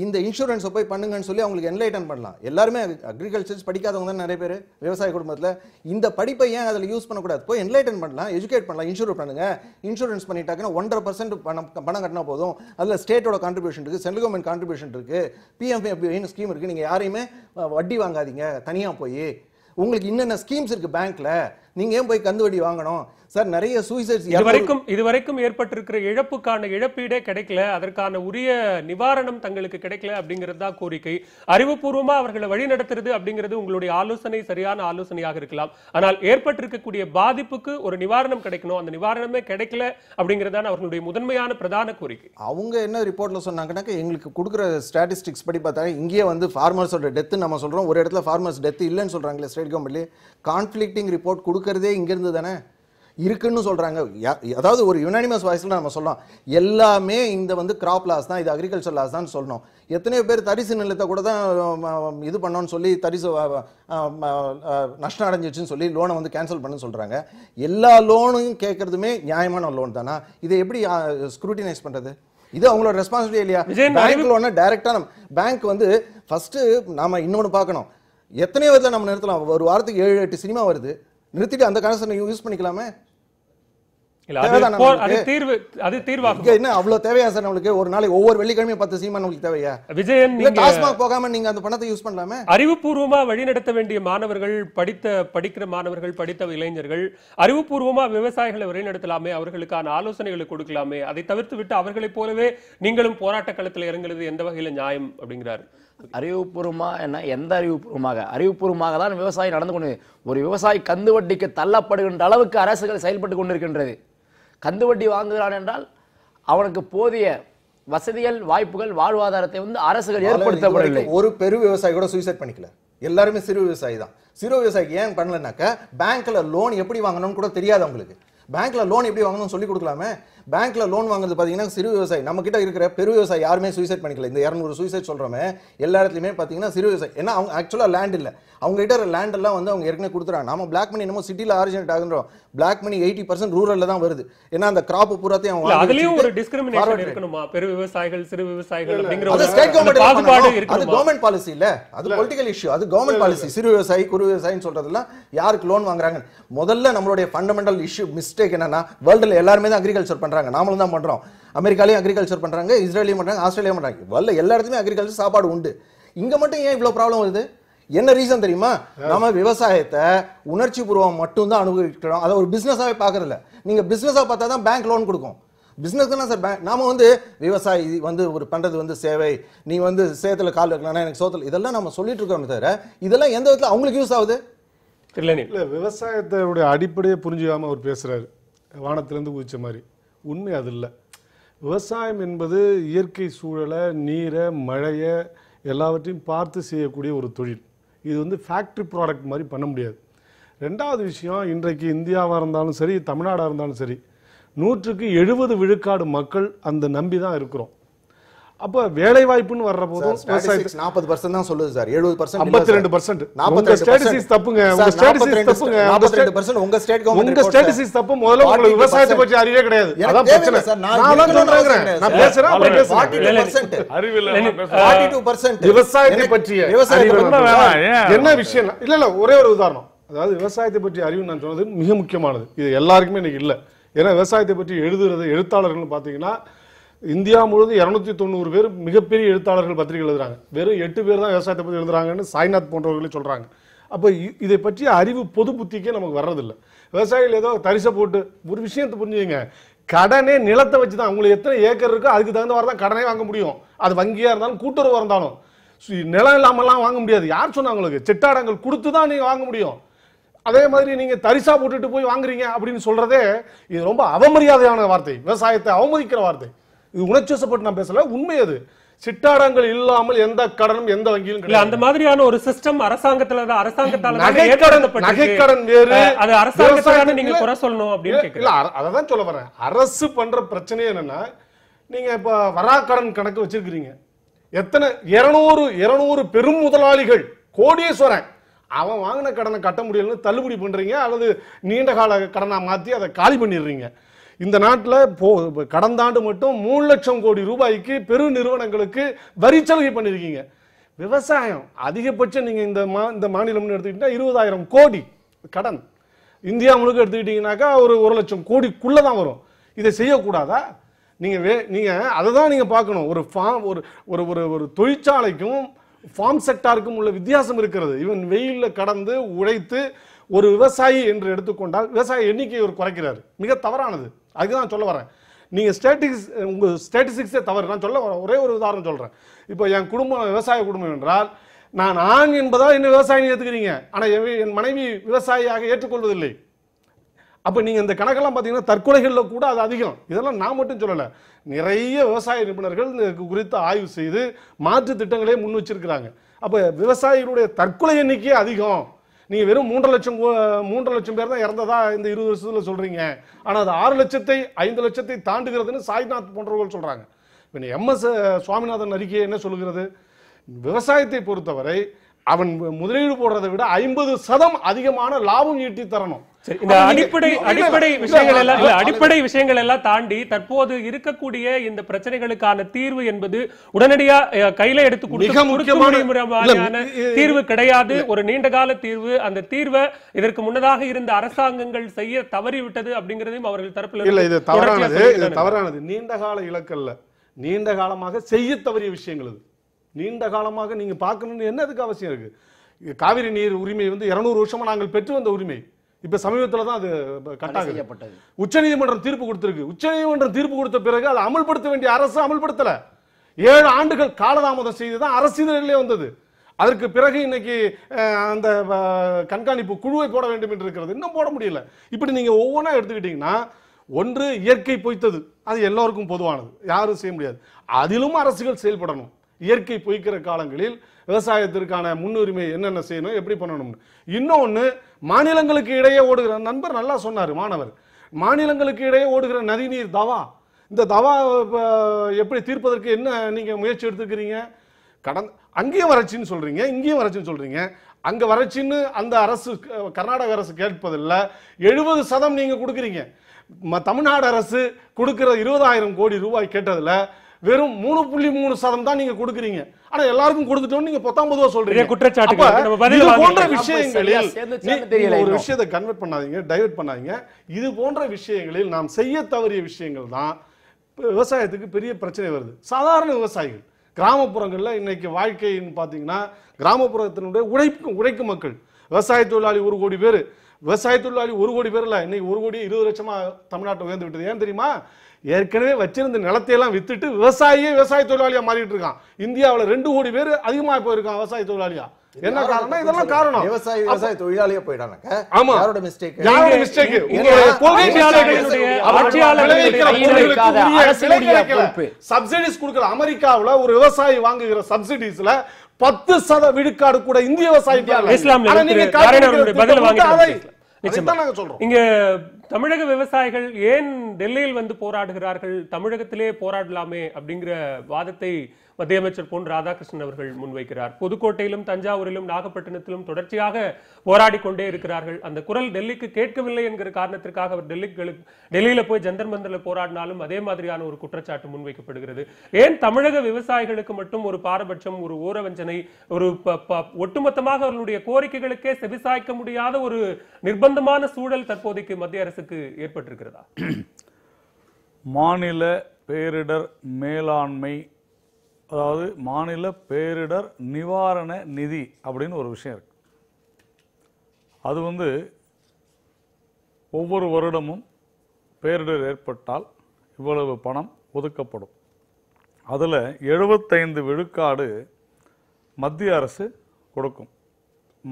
இந்த இன்சூரன்ஸ் போய் பண்ணுங்கன்னு சொல்லி அவங்களுக்கு என்லைட்டன் பண்ணலாம். எல்லாருமே அக்ரிகல்ச்சர்ஸ் படிக்காதவங்க தான் நிறைய பேர் விவசாய குடும்பத்தில். இந்த படிப்பை ஏன் அதில் யூஸ் பண்ணக்கூடாது? போய் என்லைட்டன் பண்ணலாம், எஜுகேட் பண்ணலாம். இன்சூர் பண்ணுங்க. இன்சூரன்ஸ் பண்ணிட்டாங்கன்னா 1.5% பணம் கட்டினா போதும். அதில் ஸ்டேட்டோட கான்ட்ரிபியூஷன் இருக்கு, சென்ட்ரல் கவர்மெண்ட் கான்ட்ரிபியூஷன் இருக்கு, PMFBYன்னு ஸ்கீம் இருக்கு. நீங்க யாரையுமே வட்டி வாங்காதீங்க தனியா போய். உங்களுக்கு என்னென்ன ஸ்கீம்ஸ் இருக்கு பேங்க்ல, நீங்க ஏன் போய் கந்து வட்டி வாங்கணும்? சார் நிறைய சூசைட்ஸ் இதுவரைக்கும் ஏற்பட்டிருக்கிற இழப்புக்கான இழப்பீடே கிடைக்கல, அதற்கான உரிய நிவாரணம் தங்களுக்கு கிடைக்கல அப்படிங்கிறது தான் கோரிக்கை. அறிவுபூர்வமா அவர்களை வழி நடத்துறது அப்படிங்கிறது உங்களுடைய ஆலோசனை சரியான ஆலோசனையாக இருக்கலாம். ஆனால் ஏற்பட்டிருக்கக்கூடிய பாதிப்புக்கு ஒரு நிவாரணம் கிடைக்கணும், அந்த நிவாரணமே கிடைக்கல அப்படிங்கிறதான் அவர்களுடைய முதன்மையான பிரதான கோரிக்கை. அவங்க என்ன ரிப்போர்ட்ல சொன்னாங்கன்னாக்க, எங்களுக்கு கொடுக்குற ஸ்டாட்டிஸ்டிக்ஸ் படி பார்த்தா இங்கேயே வந்து ஃபார்மர்ஸோட டெத்து நம்ம சொல்றோம், ஒரு இடத்துல ஃபார்மர்ஸ் டெத்து இல்லைன்னு சொல்றாங்களே ஸ்டேட் கவர்மெண்ட்லேயே. கான்ஃப்ளிக்டிங் ரிப்போர்ட் கொடுக்கறதே இங்கிருந்து தானே இருக்குன்னு சொல்றாங்க. அதாவது ஒரு யுனானிமஸ் வாய்ஸ்ல நம்ம சொல்லலாம், எல்லாமே இந்த வந்து கிராப் லாஸ் தான், இது அக்ரிகல்ச்சர் லாஸ் தான் சொல்லணும். எத்தனையோ பேர் தரிசு நிலத்தை கூட தான் இது பண்ணோன்னு சொல்லி தரிசு நஷ்டம் அடைஞ்சிச்சுன்னு சொல்லி லோனை வந்து கேன்சல் பண்ணு சொல்றாங்க. எல்லா லோனும் கேட்கறதுமே நியாயமான லோன் தானா? இதை எப்படி ஸ்க்ரூட்டினைஸ் பண்றது? இது அவங்களோட ரெஸ்பான்சிபிலிட்டி இல்லையா? பேங்க் லோனை டைரக்டா பேங்க் வந்து ஃபர்ஸ்ட் நாம இன்னொன்று பார்க்கணும். எத்தனையோ விதத்தில் நம்ம நிறுத்தலாம். ஒரு வாரத்துக்கு 7-8 சினிமா வருது, நிறுத்திட்டு அந்த கனெக்ஷனை யூஸ் பண்ணிக்கலாமே. என்ன அவ்வளவு தேவையா சார் நம்மளுக்கு? ஒரு நாளைக்கு ஒவ்வொரு வெள்ளிக்கிழமையும் 10 சினிமா நம்மளுக்கு தேவையா? விஜயன், டாஸ்மாக் போகாம நீங்க அந்த பணத்தை யூஸ் பண்ணலாமே. அறிவுபூர்வமா வழிநடத்த வேண்டிய மாணவர்கள், படிக்கிற மாணவர்கள், படித்த இளைஞர்கள் அறிவுபூர்வமா விவசாயிகளை வழிநடத்தலாமே, அவர்களுக்கான ஆலோசனைகளை கொடுக்கலாமே. அதை தவிர்த்து விட்டு அவர்களைப் போலவே நீங்களும் போராட்ட களத்தில் இறங்குறது எந்த வகையில நியாயம் அப்படிங்கிறார். அறிவுபூர்வமா என்ன, எந்த அறிவுபூர்வமாக தான் விவசாயி நடந்து கொண்டு, ஒரு விவசாயி கந்து வட்டிக்கு தள்ளப்படுகின்ற அளவுக்கு அரசுகள் செயல்பட்டு கொண்டிருக்கின்றது. கந்து வட்டி வாங்குகிறான் என்றால் அவனுக்கு போதிய வசதிகள், வாய்ப்புகள், வாழ்வாதாரத்தை வந்து அரசுகள் ஏற்படுத்தப்படவில்லை. ஒரு பெரு விவசாயி கூட சூசைட் பண்ணிக்கல, எல்லாருமே சிறு விவசாயி தான். சிறு விவசாயிக்கு ஏன் பண்ணலனாக்க, பேங்க்ல லோன் எப்படி வாங்கணும்னு கூட தெரியாது அவங்களுக்கு. பேங்க்ல லோன் எப்படி வாங்கணும்னு சொல்லி கொடுக்கலாமே. பேங்க்ல லோன் வாங்குறது பாத்தீங்கன்னா சிறு விவசாயி. நம்ம கிட்ட இருக்கிற பெரு விவசாயி யாருமே சூசைட் பண்ணிக்கல. இந்த 200 சூசைட் சொல்றோமே எல்லா இடத்துலயுமே பாத்தீங்கன்னா சிறு விவசாயி. ஏன்னா அவங்க ஆக்சுவலா லேண்ட் இல்ல, அவங்க கிட்ட லேண்ட் எல்லாம் வந்து அவங்க ஏற்கனவே கொடுத்துறாங்க. நம்ம பிளாக் மணி என்னமோ சிட்டில ஆரிஜினேட் ஆகுறோம், பிளாக் மணி 80% ரூரல்ல தான் வருது. ஏன்னா அந்த கிராப் பூராத்தையும் அவங்க அதுலயும் ஒரு டிஸ்கிரிமினேஷன் இருக்கணுமா? பெரு விவசாயிகள், சிறு விவசாயிகள் அப்படிங்கிற ஒரு ஸ்டேட் கவர்மெண்ட் அது கவர்மெண்ட் பாலிசி இல்ல, அது பொலிட்டிக்கல் இஷ்யூ, அது கவர்மெண்ட் பாலிசி. சிறு விவசாயி, குறு விவசாயின்னு சொல்றதெல்லாம் யாருக்கு லோன் வாங்குறாங்க? முதல்ல நம்மளுடைய ஃபண்டமெண்டல் இஷ்யூ மிஸ்டேக் என்னன்னா, வேர்ல்டுல எல்லாருமே தான் அக்ரிகல்ச்சர் பண்றாங்க, நாமளும் தான் பண்றோம். அமெரிக்காலையும் அக்ரிகல்ச்சர் பண்றாங்க, இஸ்ரேலையும் பண்றாங்க, ஆஸ்திரேலியா பண்றாங்க. எல்லா இடத்துலயும் அக்ரிகல்ச்சர் சாப்பாடு உண்டு. இங்க மட்டும் ஏன் இவ்வளவு ப்ராப்ளம் வருது? என்ன ரீசன் தெரியுமா? நம்ம விவசாயத்தை உணர்ச்சி பூர்வம் மட்டும்தான் அனுபவிக்கிறோம். அதை ஒரு பிசினஸாவே பாக்குறதில்ல. நீங்க பிசினஸா பார்த்தா தான் பேங்க் லோன் கொடுக்கும். பிசினஸ் தானே சார் பேங்க். நாம விவசாயி ஒரு பண்றது சேவை, நீ சேத்துல கால் வைக்கலாம் எனக்கு சோத்துல, இதெல்லாம் நம்ம சொல்லிட்டு இருக்கோம் தவிர இதெல்லாம் எந்த விதத்துல அவங்களுக்கு யூஸ் ஆகுது இல்ல. விவசாயத்தோட அடிப்படையை புரிஞ்சுக்காம அவர் பேசுறாரு, வானத்திலிருந்து குதிச்ச மாதிரி. உண்மை அது இல்லை. விவசாயம் என்பது இயற்கை சூழலை, நீரை, மழையை எல்லாவற்றையும் பார்த்து செய்யக்கூடிய ஒரு தொழில். இது ஃபேக்டரி ப்ராடக்ட் மாதிரி பண்ண முடியாது. ரெண்டாவது விஷயம், இன்றைக்கு இந்தியாவாக இருந்தாலும் சரி, தமிழ்நாடாக இருந்தாலும் சரி, 100க்கு 70 விழுக்காடு மக்கள் அந்த நம்பி தான் இருக்கிறோம். அப்ப வேலை வாய்ப்புன்னு வர்ற போதும் 40% தான் சொல்லுது சார். 70% 52%. உங்க ஸ்டாட்டிஸ்டிக்ஸ் தப்புங்க. உங்க ஸ்டாட்டிஸ்டிக்ஸ் தப்புங்க. 42% உங்க ஸ்டேட் கவர்மெண்ட். உங்க ஸ்டாட்டிஸ்டிக்ஸ் தப்பு. முதல்ல உங்களுக்கு விவசாயத்தை பற்றி அறிவே கிடையாது. அதான் பிரச்சனை. நான் தான் சொல்றேன். நான் பேசுறேன். 42% அறிவு இல்ல. 42% விவசாயத்தை பற்றி என்ன விஷயம்? இல்ல ஒரே ஒரு உதாரணம். அதாவது விவசாயத்தை பற்றி அறிவு நான் சொன்னது மிக முக்கியமானது. இது எல்லாருக்குமே இன்னைக்கு இல்ல. ஏன்னா விவசாயத்தை பற்றி எழுத்தாளர்கள் பாத்தீங்கன்னா இந்தியா முழுவதும் 290 பேர் மிகப்பெரிய எழுத்தாளர்கள் பத்திரிகை எழுதுறாங்க. வெறும் 8 பேர் தான் விவசாயத்தை பற்றி எழுதுறாங்கன்னு சாய்நாத் போன்றவர்களே சொல்றாங்க. அப்போ இதை பற்றிய அறிவு பொது புத்திக்கே நமக்கு வர்றதில்லை. விவசாயிகள் ஏதோ தரிசை போட்டு ஒரு விஷயத்தை புரிஞ்சுங்க, கடனே நிலத்தை வச்சு தான். உங்களுக்கு எத்தனை ஏக்கர் இருக்கோ அதுக்கு தகுந்த மாதிரி தான் கடனே வாங்க முடியும். அது வங்கியா இருந்தாலும் கூட்டுறவா இருந்தாலும். நிலம் இல்லாமலாம் வாங்க முடியாது. யார் சொன்னா உங்களுக்கு? செட்டாடங்கள் கொடுத்து தான் நீங்க வாங்க முடியும். அதே மாதிரி நீங்க தரிசா போட்டுட்டு போய் வாங்குறீங்க அப்படின்னு சொல்றதே இது ரொம்ப அவமரியாதையான வார்த்தை, விவசாயத்தை அவமதிக்கிற வார்த்தை. இது உணர்ச்சிவசப்பட்டு நான் பேசல, உண்மை அது. சிட்டாடங்கள் இல்லாமல் எந்த கடனும் எந்த வங்கியிலும் கிடையாது. அந்த மாதிரியான ஒரு சிஸ்டம் அரசாங்கத்தால நகைக்கடன் வேறு, அது அரசாங்கத்தால நீங்க குறை சொல்லணும் அப்படின்னு இல்ல. அதான் சொல்ல வரேன். அரசு பண்ற பிரச்சனை என்னன்னா, நீங்க இப்ப வராக்கடன் கணக்கு வச்சிருக்கீங்க. எத்தனை 200 பெரும் முதலாளிகள், கோடீஸ்வரன், அவன் வாங்கின கடனை கட்ட முடியலன்னு தள்ளுபடி பண்றீங்க, அல்லது நீண்ட கால கடனா மாத்தி அதை காலி பண்ணிடுறீங்க. இந்த நாட்டில் கடந்த ஆண்டு மட்டும் 3 லட்சம் கோடி ரூபாய்க்கு பெரு நிறுவனங்களுக்கு வரி சலுகை பண்ணிருக்கீங்க. விவசாயம் அதிகபட்சம் நீங்க இந்த மாநிலம்னு எடுத்துக்கிட்டா 20,000 கோடி கடன். இந்தியா முழுக்க எடுத்துக்கிட்டீங்கன்னாக்கா ஒரு 1 லட்சம் கோடிக்குள்ளதான் வரும். இதை செய்யக்கூடாதா? நீங்க அதை தான் நீங்க பார்க்கணும். ஒரு தொழிற்சாலைக்கும் ஃபார்ம் செக்டாருக்கும் உள்ள வித்தியாசம் இருக்கிறது. இவன் வெயில்ல கடந்து உழைத்து ஒரு விவசாயி என்று எடுத்துக்கொண்டால் விவசாய எண்ணிக்கையை ஒரு குறைக்கிறார். மிக தவறானது. அதுதான் சொல்ல வரேன். நீங்க உங்க ஸ்டாட்டிஸ்டிக்ஸே தவறு. நான் சொல்ல வரேன், ஒரே ஒரு உதாரணம் சொல்றேன். இப்போ என் குடும்பம் விவசாய குடும்பம் என்றால் நான் ஆண் என்பதா என்ன விவசாயி ஏத்துக்கிறீங்க, ஆனா என் மனைவி விவசாயியாக ஏற்றுக்கொள்வதில்லை. அப்ப நீங்க இந்த கணக்கெல்லாம் பாத்தீங்கன்னா தற்கொலைகள்ல கூட அது அதிகம். இதெல்லாம் நான் மட்டும் சொல்லல, நிறைய விவசாய நிபுணர்கள் குறித்து ஆய்வு செய்து மாற்று திட்டங்களே முன் வச்சிருக்கிறாங்க. அப்ப விவசாயிகளுடைய தற்கொலை எண்ணிக்கை அதிகம். நீங்க வெறும் 3 லட்சம் பேர் தான் இறந்ததா இந்த 20 வருஷத்துல சொல்றீங்க. ஆனா அது 6 லட்சத்தை 5 லட்சத்தை தாண்டுகிறதுன்னு சாய்நாத் போன்றவர்கள் சொல்றாங்க. எம்எஸ் சுவாமிநாதன் அறிக்கை என்ன சொல்லுகிறது? விவசாயத்தை பொறுத்தவரை அவன் முதலீடு போடுறதை விட 50% அதிகமான லாபம் ஈட்டி தரணும். இந்த அடிப்படை விஷயங்கள் எல்லாம் தாண்டி தற்போது இருக்கக்கூடிய இந்த பிரச்சனைகளுக்கான தீர்வு என்பது உடனடியா கையில எடுத்து முக்கியமான தீர்வு கிடையாது. ஒரு நீண்ட கால தீர்வு. அந்த தீர்வை இதற்கு முன்னதாக இருந்த அரசாங்கங்கள் செய்ய தவறிவிட்டது அப்படிங்கறதையும் அவர்கள் தரப்பில் இல்ல. இது தவறானது. நீண்ட கால இலக்கல்ல, நீண்ட காலமாக செய்ய தவறிய விஷயங்கள். இது நீண்ட காலமாக நீங்க பார்க்கணும்னு என்னதுக்கு அவசியம் இருக்கு? காவிரி நீர் உரிமை 200 வருஷமா நாங்கள் பெற்று வந்த உரிமை. இப்ப சமீபத்தில் தான் அது கட்டாக்கப்பட்டது. உச்சநீதிமன்றம் தீர்ப்பு கொடுத்திருக்கு. உச்சநீதிமன்றம் தீர்ப்பு கொடுத்த பிறகு அதை அமல்படுத்த வேண்டிய அரசு அமல்படுத்தல. 7 ஆண்டுகள் காலதாமதம் செய்துதான் அரசிதழிலே வந்தது. அதற்கு பிறகு இன்னைக்கு அந்த கண்காணிப்பு குழுவை போட வேண்டும் என்று இருக்கிறது. இன்னும் போட முடியல. இப்படி நீங்க ஒவ்வொன்றா எடுத்துக்கிட்டீங்கன்னா, ஒன்று இயற்கை பொய்த்தது, அது எல்லோருக்கும் பொதுவானது, யாரும் செய்ய முடியாது. அதிலும் அரசுகள் செயல்படணும். இயற்கை பொய்க்கிற காலங்களில் விவசாயத்திற்கான முன்னுரிமை என்னென்ன செய்யணும், எப்படி பண்ணணும்னு. இன்னொன்னு, மாநிலங்களுக்கு இடையே ஓடுகிற, நண்பர் நல்லா சொன்னார் மாணவர், மாநிலங்களுக்கு இடையே ஓடுகிற நதிநீர் தவா, இந்த தவா எப்படி தீர்ப்பதற்கு என்ன நீங்க முயற்சி எடுத்துக்கிறீங்க? அங்கேயும் வறட்சின்னு சொல்றீங்க, இங்கேயும் வறட்சின்னு சொல்றீங்க. அங்க வறட்சின்னு அந்த அரசு, கர்நாடக அரசு கேட்பதில்லை. 70% நீங்க கொடுக்குறீங்க. தமிழ்நாடு அரசு கொடுக்கிற 20,000 கோடி ரூபாய் கேட்டதுல வெறும் 3.3% தான் நீங்க கொடுக்குறீங்க. ஆனா எல்லாருக்கும் கொடுத்துட்டோம் நீங்க 19 சொல்றீங்க. இது போன்ற விஷயங்களில் ஒரு விஷயத்தை கன்வெர்ட் பண்ணாதீங்க, டைவர்ட் பண்ணாதீங்க. இது போன்ற விஷயங்களில் நாம் செய்ய தவறிய விஷயங்கள் தான் விவசாயத்துக்கு பெரிய பிரச்சனை வருது. சாதாரண விவசாயிகள், கிராமப்புறங்கள்ல இன்னைக்கு வாழ்க்கைன்னு பாத்தீங்கன்னா கிராமப்புறத்தினுடைய உழைக்கும் மக்கள், விவசாய தொழிலாளி 1 கோடி பேர், விவசாய தொழிலாளி 1 கோடி பேர் இல்ல, இன்னைக்கு 1 கோடி 20 லட்சமா தமிழ்நாட்டை உயர்ந்து விட்டது. ஏன் தெரியுமா? ஏற்கனவே வச்சிருந்த நிலத்தையெல்லாம் வித்துட்டு விவசாய தொழிலாளியா மாறிட்டு இருக்கான். இந்தியாவில் 2 கோடி பேர் அதிகமா போயிருக்கான் விவசாய தொழிலாளியா. என்ன காரணம்? இதெல்லாம் காரணம். விவசாய தொழிலாளியா போயிடானாக்க ஆமா, யாரோட மிஸ்டேக்? யாரோட மிஸ்டேக்? சப்சிடிஸ் கொடுக்கிற அமெரிக்காவுல ஒரு விவசாயி வாங்குகிற சப்சிடிஸ்ல 10% விழுக்காடு கூட இந்திய விவசாயிகள். இங்க தமிழக விவசாயிகள் ஏன் டெல்லியில் வந்து போராடுகிறார்கள், தமிழகத்திலே போராடலாமே அப்படிங்கிற வாதத்தை மத்திய அமைச்சர் பொன் ராதாகிருஷ்ணன் அவர்கள் முன்வைக்கிறார். புதுக்கோட்டையிலும் தஞ்சாவூரிலும் நாகப்பட்டினத்திலும் தொடர்ச்சியாக போராடி கொண்டே இருக்கிறார்கள். அந்த குரல் டெல்லிக்கு கேட்கவில்லை என்கிற காரணத்திற்காக அவர் டெல்லியில போய் ஜந்தர் மந்தர்ல போராடினாலும் அதே மாதிரியான ஒரு குற்றச்சாட்டு முன்வைக்கப்படுகிறது. ஏன் தமிழக விவசாயிகளுக்கு மட்டும் ஒரு பாரபட்சம், ஒரு ஓரவஞ்சனை, ஒரு ஒட்டுமொத்தமாக அவர்களுடைய கோரிக்கைகளுக்கே செவிசாய்க்க முடியாத ஒரு நிர்பந்தமான சூழல் தற்போதைக்கு மத்திய அரசுக்கு ஏற்பட்டிருக்கிறதா? மாநில பேரிடர் மேலாண்மை, அதாவது மாநில பேரிடர் நிவாரண நிதி அப்படின்னு ஒரு விஷயம் இருக்கு. அது வந்து ஒவ்வொரு வருடமும் பேரிடர் ஏற்பட்டால் இவ்வளவு பணம் ஒதுக்கப்படும். அதில் 75 விழுக்காடு மத்திய அரசு கொடுக்கும்.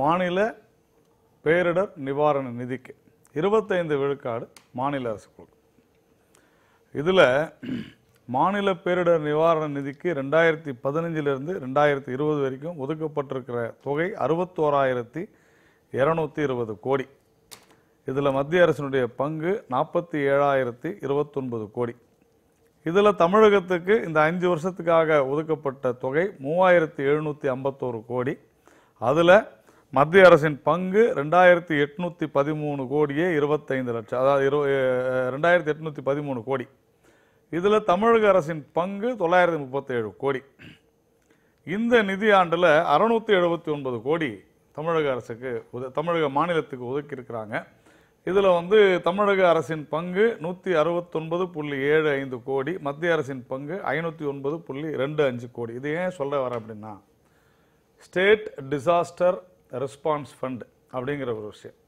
மாநில பேரிடர் நிவாரண நிதிக்கு 25 விழுக்காடு மாநில அரசு கொடுக்கும். இதில் மாநில பேரிடர் நிவாரண நிதிக்கு 2015 2020 வரைக்கும் ஒதுக்கப்பட்டிருக்கிற தொகை 61,220 கோடி. இதில் மத்திய அரசினுடைய பங்கு 47,029 கோடி. இதில் தமிழகத்துக்கு இந்த 5 வருஷத்துக்காக ஒதுக்கப்பட்ட தொகை 3,751 கோடி. அதில் மத்திய அரசின் பங்கு 2,813 கோடியே 25 லட்சம், அதாவது 2,813 கோடி. இதில் தமிழக அரசின் பங்கு 937 கோடி. இந்த நிதியாண்டில் 679 கோடி தமிழக அரசுக்கு தமிழக மாநிலத்துக்கு ஒதுக்கி இருக்கிறாங்க. இதில் வந்து தமிழக அரசின் பங்கு 169.75 கோடி, மத்திய அரசின் பங்கு 509.25 கோடி. இது ஏன் சொல்ல வர அப்படின்னா, ஸ்டேட் டிசாஸ்டர் ரெஸ்பான்ஸ் ஃபண்ட் அப்படிங்கிற ஒரு விஷயம்.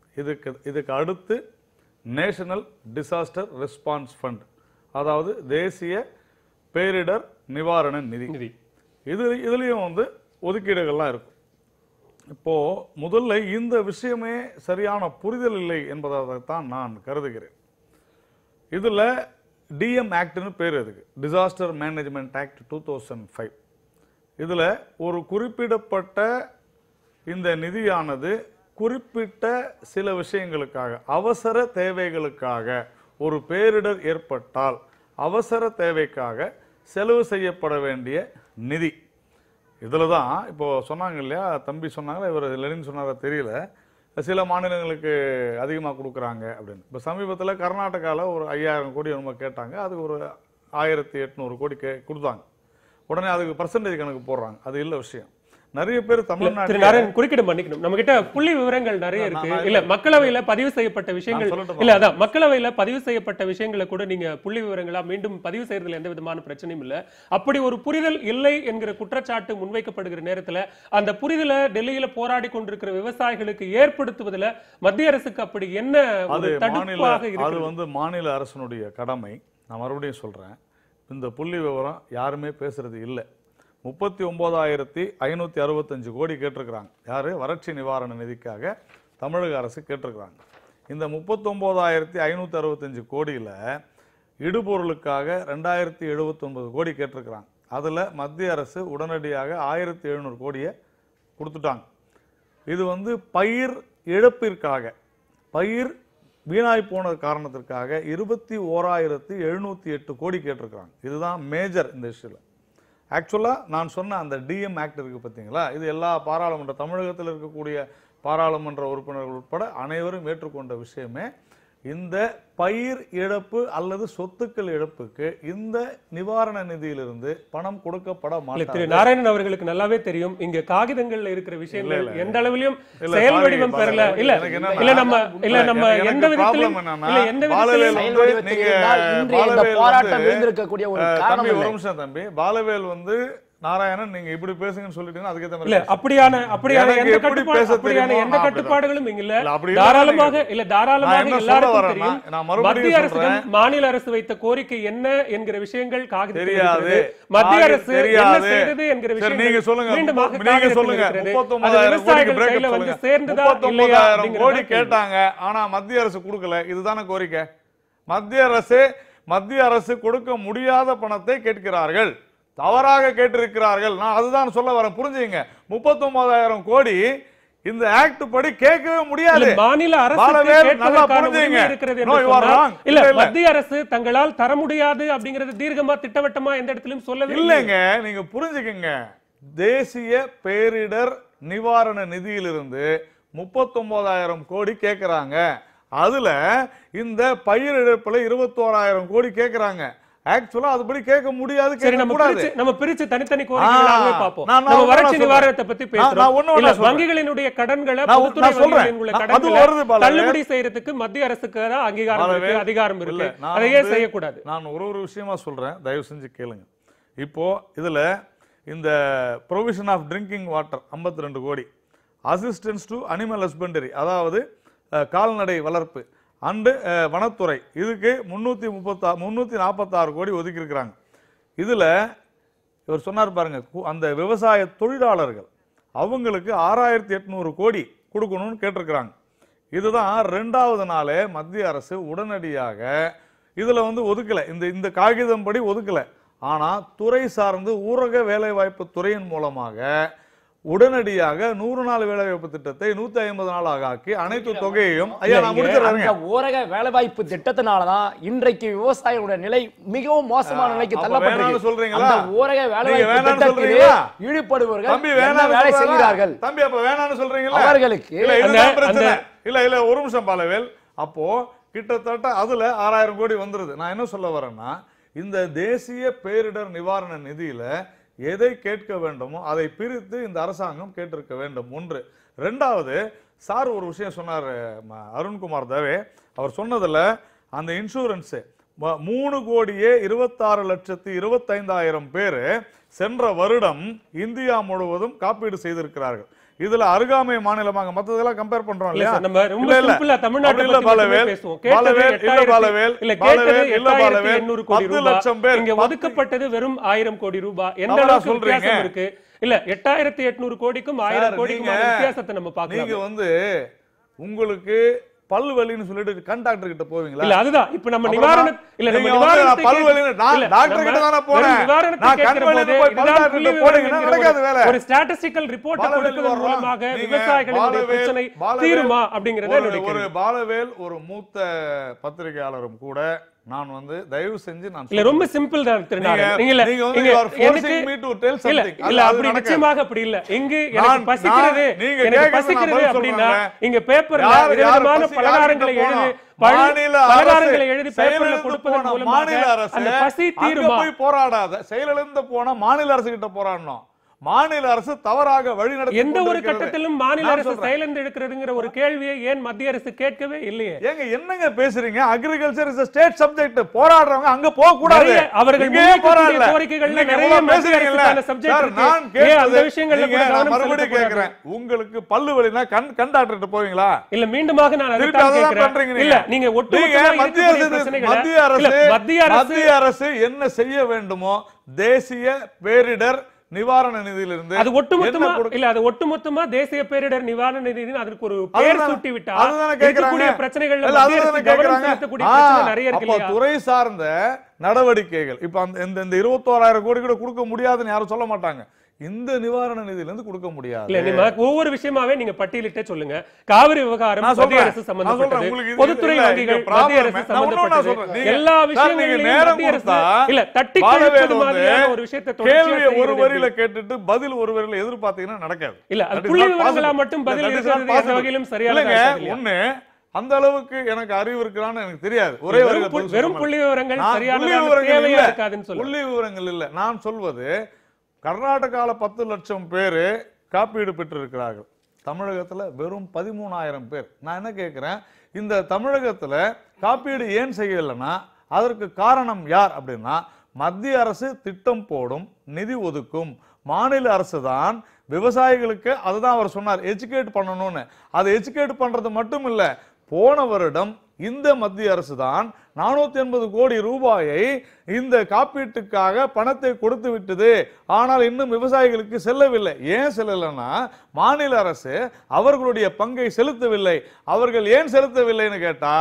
இதுக்கு அடுத்து நேஷனல் டிசாஸ்டர் ரெஸ்பான்ஸ் ஃபண்ட், அதாவது தேசிய பேரிடர் நிவாரண நிதி. இதுலயும் வந்து ஒதுக்கீடுகள்லாம் இருக்கும். இப்போ முதல்ல இந்த விஷயமே சரியான புரிதல் இல்லை என்பதாகத்தான் நான் கருதுகிறேன். இதுல டிஎம் ஆக்ட்னு பேர், இருக்கு டிசாஸ்டர் மேனேஜ்மெண்ட் ஆக்ட் 2005. இதுல ஒரு குறிப்பிடப்பட்ட இந்த நிதியானது குறிப்பிட்ட சில விஷயங்களுக்காக, அவசர தேவைகளுக்காக, ஒரு பேரிடர் ஏற்பட்டால் அவசர தேவைக்காக செலவு செய்யப்பட வேண்டிய நிதி. இதில் தான் இப்போ சொன்னாங்க இல்லையா, தம்பி சொன்னாங்களா, இவர் லெனின் சொன்னாரா தெரியல, சில மாநிலங்களுக்கு அதிகமாக கொடுக்குறாங்க அப்படின்னு. இப்போ சமீபத்தில் கர்நாடகாவில் ஒரு 5,000 கோடி நம்ம கேட்டாங்க, அதுக்கு ஒரு 1,800 கோடி கொடுத்தாங்க. உடனே அதுக்கு பர்சன்டேஜ் கணக்கு போடுறாங்க. அது இல்லை விஷயம். நிறைய பேர் தமிழ்நாட்டில் குறுக்கிட மன்னிக்கணும், நம்ம கிட்ட புள்ளி விவரங்கள் நிறைய இருக்கு. இல்ல மக்களவையில பதிவு செய்யப்பட்ட விஷயங்கள் இல்ல, அதான் மக்களவையில பதிவு செய்யப்பட்ட விஷயங்களை கூட நீங்க புள்ளி விவரங்களா மீண்டும் பதிவு செய்யறதுல எந்த விதமான பிரச்சனையும் இல்ல. அப்படி ஒரு புரிதல் இல்லை என்கிற குற்றச்சாட்டு முன்வைக்கப்படுகிற நேரத்துல அந்த புரிதலை டெல்லியில போராடி கொண்டிருக்கிற விவசாயிகளுக்கு ஏற்படுத்துவதில் மத்திய அரசுக்கு அப்படி என்ன தடுப்பாக இருக்கு? அது வந்து மாநில அரசனுடைய கடமை. நான் மறுபடியும் சொல்றேன், இந்த புள்ளி விவரம் யாருமே பேசுறது இல்லை. 39,565 கோடி கேட்டிருக்கிறாங்க. யாரு? வறட்சி நிவாரண நிதிக்காக தமிழக அரசு கேட்டிருக்கிறாங்க. இந்த 39,565 கோடியில் இடுபொருளுக்காக 2,079 கோடி கேட்டிருக்கிறாங்க. அதில் மத்திய அரசு உடனடியாக 1,700 கோடியை கொடுத்துட்டாங்க. இது வந்து பயிர் இழப்பிற்காக, பயிர் வீணாய் போன காரணத்திற்காக 21,708 கோடி கேட்டிருக்கிறாங்க. இதுதான் மேஜர் இந்த இஷ்யூல. ஆக்சுவலாக நான் சொன்ன அந்த டிஎம் ஆக்ட் இருக்குது பார்த்தீங்களா, இது எல்லா பாராளுமன்ற தமிழகத்தில் இருக்கக்கூடிய பாராளுமன்ற உறுப்பினர்கள் உட்பட அனைவரும் ஏற்றுக்கொண்ட விஷயமே. இந்த பயிர் இழப்பு அல்லது சொத்துக்கள் இழப்புக்கு இந்த நிவாரண நிதியிலிருந்து பணம் கொடுக்கப்பட மாட்டாது. திரு நாராயணன் அவர்களுக்கு நல்லாவே தெரியும், இங்க காகிதங்கள்ல இருக்கிற விஷயங்கள் எந்த அளவிலும் செயல் வடிவம் பெறல. இல்ல நம்ம எந்த விதத்திலும் தம்பி பாலவேல் வந்து நாராயணன் நீங்க இப்படி பேசுங்கன்னு சொல்லிட்டீங்கன்னா அதுக்கேற்ற இல்ல மாதிரி அப்படியான எனக்கு எப்படி பேச தெரியுமோ எந்த நான் கட்டுப்பாடுகளும் இங்க இல்ல. இல்ல, அப்படி இல்ல, தாராளமாக நான் இல்ல தாராளமாக என்ன சொல்ல எல்லாருக்கும் வரேன்னா, தெரியும். நான் மறுபடியும் மத்திய அரசிடம் சொல்றேன். மாநில அரசு வைத்த கோரிக்கை என்ன என்கிற விஷயங்கள் காகிதத்தில் தெரியாது. இருக்கிறது. மத்திய அரசு என்ன தெரியாது. செய்தது என்கிற சரி, விஷயங்கள் நீங்க சொல்லுங்க. மீண்டுமாக நீங்க காகிதத்தில் சொல்லுங்க. இருக்கிறது. 39,000 அது விவசாயிகள் கோடிக்கு கையில breakup வந்து சொல்லுங்க. சேர்ந்ததா இல்லையா 39,000 அப்படிங்கறத கோடி கேள்வி. கேட்டாங்க. ஆனா மத்திய அரசு கொடுக்கல. இதுதானே கோரிக்கை. மத்திய அரசு கொடுக்க முடியாத பணத்தை கேட்கிறார்கள், தவறாக கேட்டிருக்கிறார்கள். நான் அதுதான் சொல்ல வரேன், புரிஞ்சுங்க. 39,000 கோடி இந்த ஆக்ட் படி கேட்கவே முடியாது. மாநில அரசு இருக்கிறது இல்ல, மத்திய அரசு தங்களால் தர முடியாது அப்படிங்கறது தீர்க்கமா திட்டவட்டமா எந்த இடத்திலும் சொல்லவே இல்லைங்க. நீங்க புரிஞ்சுக்கங்க, தேசிய பேரிடர் நிவாரண நிதியிலிருந்து 39,000 கோடி கேட்கிறாங்க. அதுல இந்த பயிர் இழப்புல 21,000 கோடி கேட்கிறாங்க. ஆக்சுவலா அதுபடி கேட்க முடியாது, கேட்க கூடாது. நம்ம பிரிச்சு தனித்தனி கோரிக்கைகளாகவே பாப்போம். நான் நம்ம வறட்சி சொல்றேன். நிவாரணத்தை பத்தி பேசுறோம். இல்ல, வங்கிகளினுடைய கடன்களை பொதுத்துறை வங்கிகளினுடைய கடன்களை தள்ளுபடி செய்யறதுக்கு மத்திய அரசுக்கு அங்கீகாரம் இருக்கு, அதிகாரம் இருக்கு. அதையே செய்யக்கூடாது. நான் ஒரு விஷயமா சொல்றேன், தயவு செஞ்சு கேளுங்க. இப்போ இதுல இந்த ப்ரொவிஷன் ஆஃப் ட்ரிங்கிங் வாட்டர் 52 கோடி, அசிஸ்டன்ஸ் டு அனிமல் ஹஸ்பண்டரி அதாவது கால்நடை வளர்ப்பு அண்டு வனத்துறை, இதுக்கு 346 கோடி ஒதுக்கி இருக்கிறாங்க. இதுல இவர் சொன்னார் பாருங்க, அந்த விவசாய தொழிலாளர்கள் அவங்களுக்கு 6,800 கோடி கொடுக்கணும்னு கேட்டிருக்கிறாங்க. இதுதான் 2வது நாளே மத்திய அரசு உடனடியாக இதுல வந்து ஒதுக்கல, இந்த காகிதம் படி ஒதுக்கல. ஆனா துறை சார்ந்து ஊரக வேலைவாய்ப்பு துறையின் மூலமாக உடனடியாக 100 நாள் வேலைவாய்ப்பு திட்டத்தை 150 நாளாக ஆக்கி அனைத்து தொகையையும் ஊரக வேலைவாய்ப்பு திட்டத்தினாலதான் இன்றைக்கு விவசாயிகளுடைய நிலை மிகவும் மோசமான நிலைக்கு தள்ளப்பட்டிருக்கு. ஊரக வேலைவாய்ப்பு திட்டத்தில் ஈடுபடுபவர்கள் வேலை செய்கிறார்கள். தம்பி அப்ப வேணாம்னு சொல்றீங்களா? அவர்களுக்கு இல்ல ஒரு நிமிஷம் பாலவேல். அப்போ கிட்டத்தட்ட அதுல 6,000 கோடி வந்துருது. நான் என்ன சொல்ல வரேன்னா, இந்த தேசிய பேரிடர் நிவாரண நிதியில எதை கேட்க வேண்டுமோ அதை பிரித்து இந்த அரசாங்கம் கேட்டிருக்க வேண்டும். ஒன்று. 2வது, சார் ஒரு விஷயம் சொன்னார், அருண்குமார் தவே. அவர் சொன்னதுல அந்த இன்சூரன்ஸ் 3,26,25,000 பேர் சென்ற வருடம் இந்தியா முழுவதும் காப்பீடு செய்திருக்கிறார்கள். இதுல அருகாமை மாநிலமாக மத்ததெல்லாம் கம்பேர் பண்றோம் இல்லையா? நம்ம ரொம்ப சிம்பிளா தமிழ்நாட்டை பத்தி பேசுவோம். 10 லட்சம் பேர் இங்க ஒதுக்கப்பட்டது வெறும் 1000 கோடி ரூபாய். எந்த அளவுக்கு வித்தியாசம் இருக்கு? இல்ல 8,800 கோடிக்கும் 1000 கோடிக்கும் வித்தியாசத்தை நம்ம பார்க்கலாம். நீங்க வந்து உங்களுக்கு பல்வலின்னு சொல்லிட்டு கண்டாக்டர் கிட்ட போவீங்களா? இல்ல அதுதான் இப்ப நம்ம நிவாரண இல்ல நம்ம நிவாரணத்தை பல்வலின்னு டாக்டர் கிட்ட தான போறேன். நான் கண்வலின்னு போய் டாக்டர் கிட்ட போறீங்கன்னா நடக்காது வேலை. ஒரு ஸ்டாட்டிஸ்டிக்கல் ரிப்போர்ட் கொடுப்பதன் மூலமாக விவசாயிகளுடைய பிரச்சனை தீருமா அப்படிங்கறது என்னோட கேள்வி. ஒரு பாலவேல் ஒரு மூத்த பத்திரிகையாளரும் கூட நான் வந்து தயவு செஞ்சு நான் இல்ல ரொம்ப சிம்பிள் தான் திருநாராயணன். நீங்க இல்ல அப்படி நிச்சயமாக அப்படி இல்ல. இங்க எனக்கு பசிக்கிறது அப்படின்னா இங்க பேப்பர்ல விதவிதமான பலகாரங்களை எழுதி பேப்பர்ல கொடுப்பதன் மூலமாக அந்த பசி தீருமா? போராடாத செயலிழந்து போனா மாநில அரசு கிட்ட போராடணும். மாநில அரசு தவறாக வழிநடத்தி எந்த ஒரு கட்டத்திலும் மாநில அரசு செயலந்து எடுக்கிறதுங்கிற ஒரு கேள்வியை ஏன் மத்திய அரசு கேட்கவே இல்லையே? ஏங்க என்னங்க பேசுறீங்க? Agriculture is a state subject. போராடுறவங்க அங்க போக கூடாது. அவர்கள் முன்வைக்கக்கூடிய கோரிக்கைகள்ல நிறைய மத்திய அரசுக்கான சப்ஜெக்ட் இருக்கு. ஏன் அந்த விஷயங்கள்ல கூட கவனம் மறுபடியும் கேக்குறேன். உங்களுக்கு பல்லு வலினா கண் டாக்டர்கிட்ட போவீங்களா? இல்ல மீண்டுமாக நான் அதை தான் கேக்குறேன். இல்ல நீங்க ஒட்டுமொத்தமா மத்திய அரசு என்ன செய்ய வேண்டுமோ தேசிய பேரிடர் நிவாரண நிதியிலிருந்து அது ஒட்டுமொத்தமா இல்ல அது ஒட்டுமொத்தமா தேசிய பேரிடர் நிவாரண நிதின்னு அதுக்கு ஒரு பேர் சூட்டி விட்டா இருக்கக்கூடிய பிரச்சனைகள்ல கவனம் செலுத்தக்கூடிய பிரச்சனை நிறைய இருக்கு இல்லையா? துறை சார்ந்த நடவடிக்கைகள் இப்ப இந்த 21,000 கோடி கூட கொடுக்க முடியாதுன்னு யாரும் சொல்ல மாட்டாங்க. இந்த நிவாரண நிதியில இருந்து கொடுக்க முடியாது. இல்ல நீங்க ஒவ்வொரு விஷயமாவே நீங்க பட்டியலிட்டே சொல்லுங்க. காவிரி விவகாரம் மத்திய அரசு சம்பந்தப்பட்டது, பொதுத்துறை வங்கிகள் மத்திய அரசு சம்பந்தப்பட்டது, எல்லா விஷயங்களையும் மத்திய அரசு இல்ல தட்டி கழிப்பது மாதிரியான ஒரு விஷயத்தை கேள்வியை ஒரு வரியில கேட்டுட்டு பதில் ஒரு வரியில எதிர்பார்த்தீங்கன்னா நடக்காது. இல்ல அது புள்ளி விவரங்களா மட்டும் பதில் இருக்கிறது எந்த வகையிலும் சரியான ஒண்ணு. அந்த அளவுக்கு எனக்கு அறிவு இருக்கிறான்னு எனக்கு தெரியாது. ஒரே வெறும் புள்ளி விவரங்கள் சரியான தேவையா இருக்காதுன்னு சொல்லுங்க. புள்ளி விவரங்கள் இல்ல. நான் சொல்வது கர்நாடகால 10 லட்சம் பேர் காப்பீடு பெற்று இருக்கிறார்கள். தமிழகத்துல வெறும் 13,000 பேர். நான் என்ன கேட்கிறேன், இந்த தமிழகத்துல காப்பீடு ஏன் செய்யலைன்னா அதற்கு காரணம் யார் அப்படின்னா மத்திய அரசு திட்டம் போடும், நிதி ஒதுக்கும், மாநில அரசு தான் விவசாயிகளுக்கு, அதுதான் அவர் சொன்னார், எஜுகேட் பண்ணணும்னு. அதை எஜுகேட் பண்றது மட்டும் இல்ல, போன வருடம் இந்த மத்திய அரசு தான் 480 கோடி ரூபாயை இந்த காப்பீட்டுக்காக பணத்தை கொடுத்து விட்டது. ஆனால் இன்னும் விவசாயிகளுக்கு செல்லவில்லை. ஏன் செல்லலைன்னா, மாநில அரசு அவர்களுடைய பங்கை செலுத்தவில்லை. அவர்கள் ஏன் செலுத்தவில்லைன்னு கேட்டா,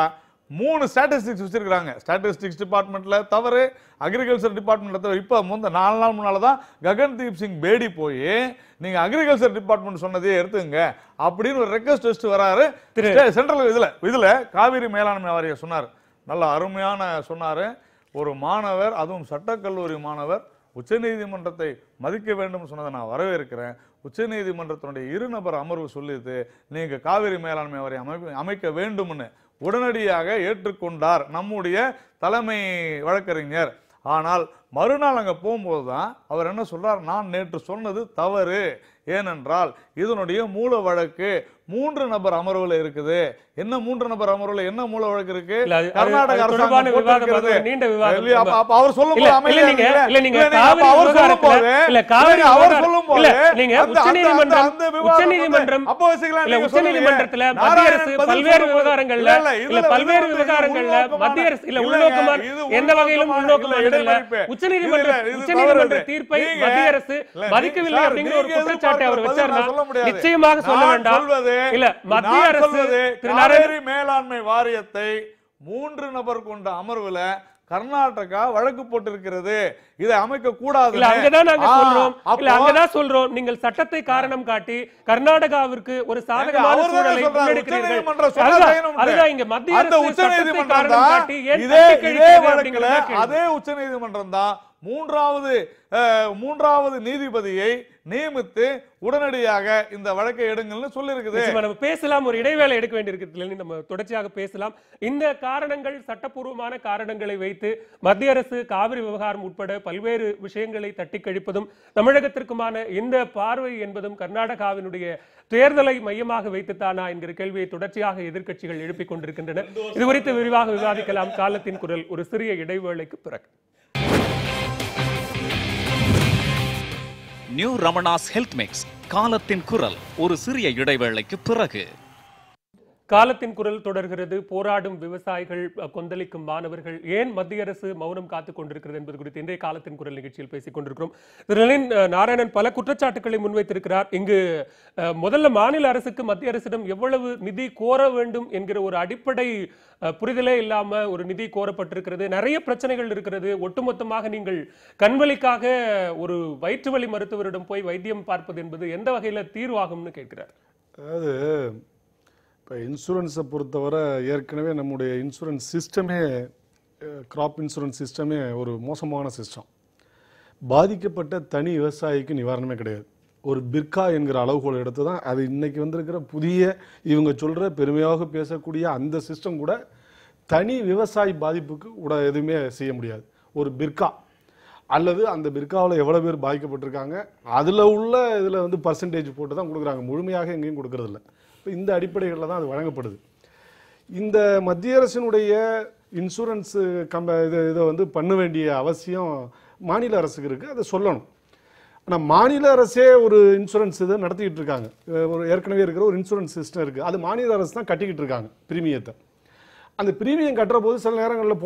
3 ஸ்டாட்டிஸ்டிக்ஸ் வச்சிருக்காங்க. ஸ்டாட்டிஸ்டிக்ஸ் டிபார்ட்மெண்ட்ல தவறு, அக்ரிகல்ச்சர் டிபார்ட்மெண்ட்ல தவறு. இப்ப 4 நாள் முன்னால தான் ககன்தீப் சிங் பேடி போய் நீங்க அக்ரிகல்ச்சர் டிபார்ட்மெண்ட் சொன்னதே எடுத்துங்க அப்படின்னு ஒரு ரெக்வெஸ்ட் வச்சுட்டு வராரு சென்ட்ரல். இதுல காவிரி மேலாண்மை வாரியம் சொன்னார், நல்ல அருமையான சொன்னாரு. ஒரு மாணவர், அதுவும் சட்டக்கல்லூரி மாணவர், உச்சநீதிமன்றத்தை மதிக்க வேண்டும் சொன்னதை நான் வரவேற்கிறேன். உச்சநீதிமன்றத்தினுடைய 2 நபர் அமர்வு சொல்லிட்டு நீங்க காவிரி மேலாண்மை வாரியம் அமைக்க வேண்டும்னு உடனடியாக ஏற்றுக்கொண்டார் நம்முடைய தலைமை வழக்கறிஞர். ஆனால் மறுநாள் அங்க போகும்போதுதான் அவர் என்ன சொல்றார், நான் நேற்று சொன்னது தவறு. ஏனென்றால் இதனுடைய மூல வழக்கு 3 நபர் அமர்வுல இருக்குது. என்ன 3 நபர் அமர்வுல என்ன மூல வழக்கு இருக்கு? கர்நாடக அரசாங்கம் போட்டிருக்கிறது. அவர் சொல்லும்போது உச்சநீதிமன்றத்துல மத்திய அரசு பல்வேறு விவகாரங்கள்ல பல்வேறு விவகாரங்கள்ல மத்திய அரசு இல்ல உள்நோக்கமா எந்த வகையிலும் உள்நோக்கமா உச்சநீதிமன்ற தீர்ப்பை மத்திய அரசு மதிக்கவில்லை அப்படிங்கிற ஒரு குற்றச்சாட்டை அவர் வச்சார்னா நிச்சயமாக சொல்ல வேண்டாம். இல்ல மத்திய அரசு காவிரி மேலாண்மை வாரியத்தை 3 நபர் கொண்ட அமர்வுல கர்நாடகா வழக்கு போட்டிருக்கிறது. இதை அமைக்க கூடாது. அங்கதான் நாங்க சொல்றோம். இல்ல அங்கதான் சொல்றோம், நீங்கள் சட்டத்தை காரணம் காட்டி கர்நாடகாவிற்கு ஒரு சாதகமான சூழலை முன்னெடுக்கிறீர்கள். அதுதான் இங்க மத்திய அரசு உச்சநீதிமன்றம் காரணம் காட்டி இதே வழக்குல அதே உச்சநீதிமன்றம் தான் மூன்றாவது நீதிபதியை நியமித்து உடனடியாக இந்த வழக்கை எடுங்கள்னு சொல்லியிருக்குது. நம்ம பேசலாம், ஒரு இடைவேளை எடுக்க வேண்டியிருக்கு, நம்ம தொடர்ச்சியாக பேசலாம். இந்த காரணங்கள், சட்டப்பூர்வமான காரணங்களை வைத்து மத்திய அரசு காவிரி விவகாரம் உட்பட பல்வேறு விஷயங்களை தட்டி கழிப்பதும் தமிழகத்திற்குமான இந்த பார்வை என்பதும் கர்நாடகாவினுடைய தேர்தலை மையமாக வைத்துத்தானா என்கிற கேள்வியை தொடர்ச்சியாக எதிர்க்கட்சிகள் எழுப்பிக் கொண்டிருக்கின்றன. இது குறித்து விரிவாக விவாதிக்கலாம் காலத்தின் குரல் ஒரு சிறிய இடைவேளைக்கு பிறகு. நியூ ரமணாஸ் ஹெல்த் மிக்ஸ், காலத்தின் குரல் ஒரு சிறிய இடைவேளைக்கு பிறகு. காலத்தின் குரல் தொடர்கிறது. போராடும் விவசாயிகள், கொந்தளிக்கும் மாணவர்கள், ஏன் மத்திய அரசு மௌனம் காத்துக் கொண்டிருக்கிறது என்பது குறித்து இன்றைய காலத்தின் குரல் நிகழ்ச்சியில் பேசிக் கொண்டிருக்கிறோம். நாராயணன் பல குற்றச்சாட்டுகளை முன்வைத்திருக்கிறார். இங்கு முதல்ல மாநில அரசுக்கு மத்திய அரசிடம் எவ்வளவு நிதி கோர வேண்டும் என்கிற ஒரு அடிப்படை புரிதலே இல்லாம ஒரு நிதி கோரப்பட்டிருக்கிறது. நிறைய பிரச்சனைகள் இருக்கிறது. ஒட்டுமொத்தமாக நீங்கள் கண்வலிக்காக ஒரு வயிற்று வலி மருத்துவரிடம் போய் வைத்தியம் பார்ப்பது என்பது எந்த வகையில தீர்வாகும்னு கேட்கிறார். அதாவது இப்போ இன்சூரன்ஸை பொறுத்தவரை ஏற்கனவே நம்முடைய இன்சூரன்ஸ் சிஸ்டமே, கிராப் இன்சூரன்ஸ் சிஸ்டமே ஒரு மோசமான சிஸ்டம். பாதிக்கப்பட்ட தனி விவசாயிக்கு நிவாரணமே கிடையாது. ஒரு பிர்கா என்கிற அளவுகோல் எடுத்து தான் அது இன்னைக்கு வந்திருக்கிற புதிய இவங்க சொல்கிற பெருமையாக பேசக்கூடிய அந்த சிஸ்டம் கூட தனி விவசாயி பாதிப்புக்கு கூட எதுவுமே செய்ய முடியாது. ஒரு பிர்கா அல்லது அந்த பிர்காவில் எவ்வளோ பேர் பாதிக்கப்பட்டிருக்காங்க அதில் உள்ள இதில் வந்து பர்சன்டேஜ் போட்டு தான் கொடுக்குறாங்க, முழுமையாக எங்கேயும் கொடுக்கறதில்ல. இந்த அடிப்படைகளில் தான் அது வழங்கப்படுது. இந்த மத்திய அரசினுடைய இன்சூரன்ஸ் இதை வந்து பண்ண வேண்டிய அவசியம் மாநில அரசுக்கு இருக்குது, அதை சொல்லணும். ஆனால் மாநில அரசே ஒரு இன்சூரன்ஸ் இதை நடத்திக்கிட்டு இருக்காங்க. ஒரு ஏற்கனவே இருக்கிற ஒரு இன்சூரன்ஸ் சிஸ்டம் இருக்குது, அது மாநில அரசு தான் கட்டிக்கிட்டு இருக்காங்க பிரீமியத்தை. அந்த பிரீமியம் கட்டுற போது சில நேரங்களில்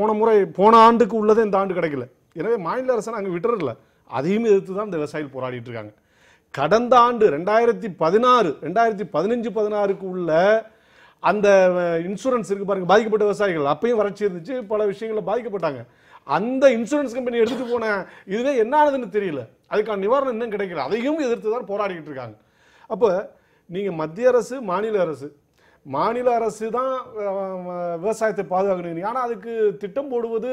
போன ஆண்டுக்கு உள்ளதே இந்த ஆண்டு கிடைக்கல. எனவே மாநில அரசை நாங்கள் விட்டுறதில்ல, அதையும் எதிர்த்து தான் இந்த விவசாயிகள் போராடிட்டு இருக்காங்க. கடந்த ஆண்டு 2015-16 உள்ள அந்த இன்சூரன்ஸ் இருக்கு பாருங்க, பாதிக்கப்பட்ட விவசாயிகள் அப்பயும் வறட்சி இருந்துச்சு, பல விஷயங்களில் பாதிக்கப்பட்டாங்க. அந்த இன்சூரன்ஸ் கம்பெனி எடுத்துட்டு போன இதுவே என்ன ஆனதுன்னு தெரியல, அதுக்கான நிவாரணம் இன்னும் கிடைக்கல, அதையும் எதிர்த்து தான் போராடிக்கிட்டு இருக்காங்க. அப்போ நீங்க மத்திய அரசு, மாநில அரசு தான் விவசாயத்தை பாதுகாக்கணும். ஆனால் அதுக்கு திட்டம் போடுவது,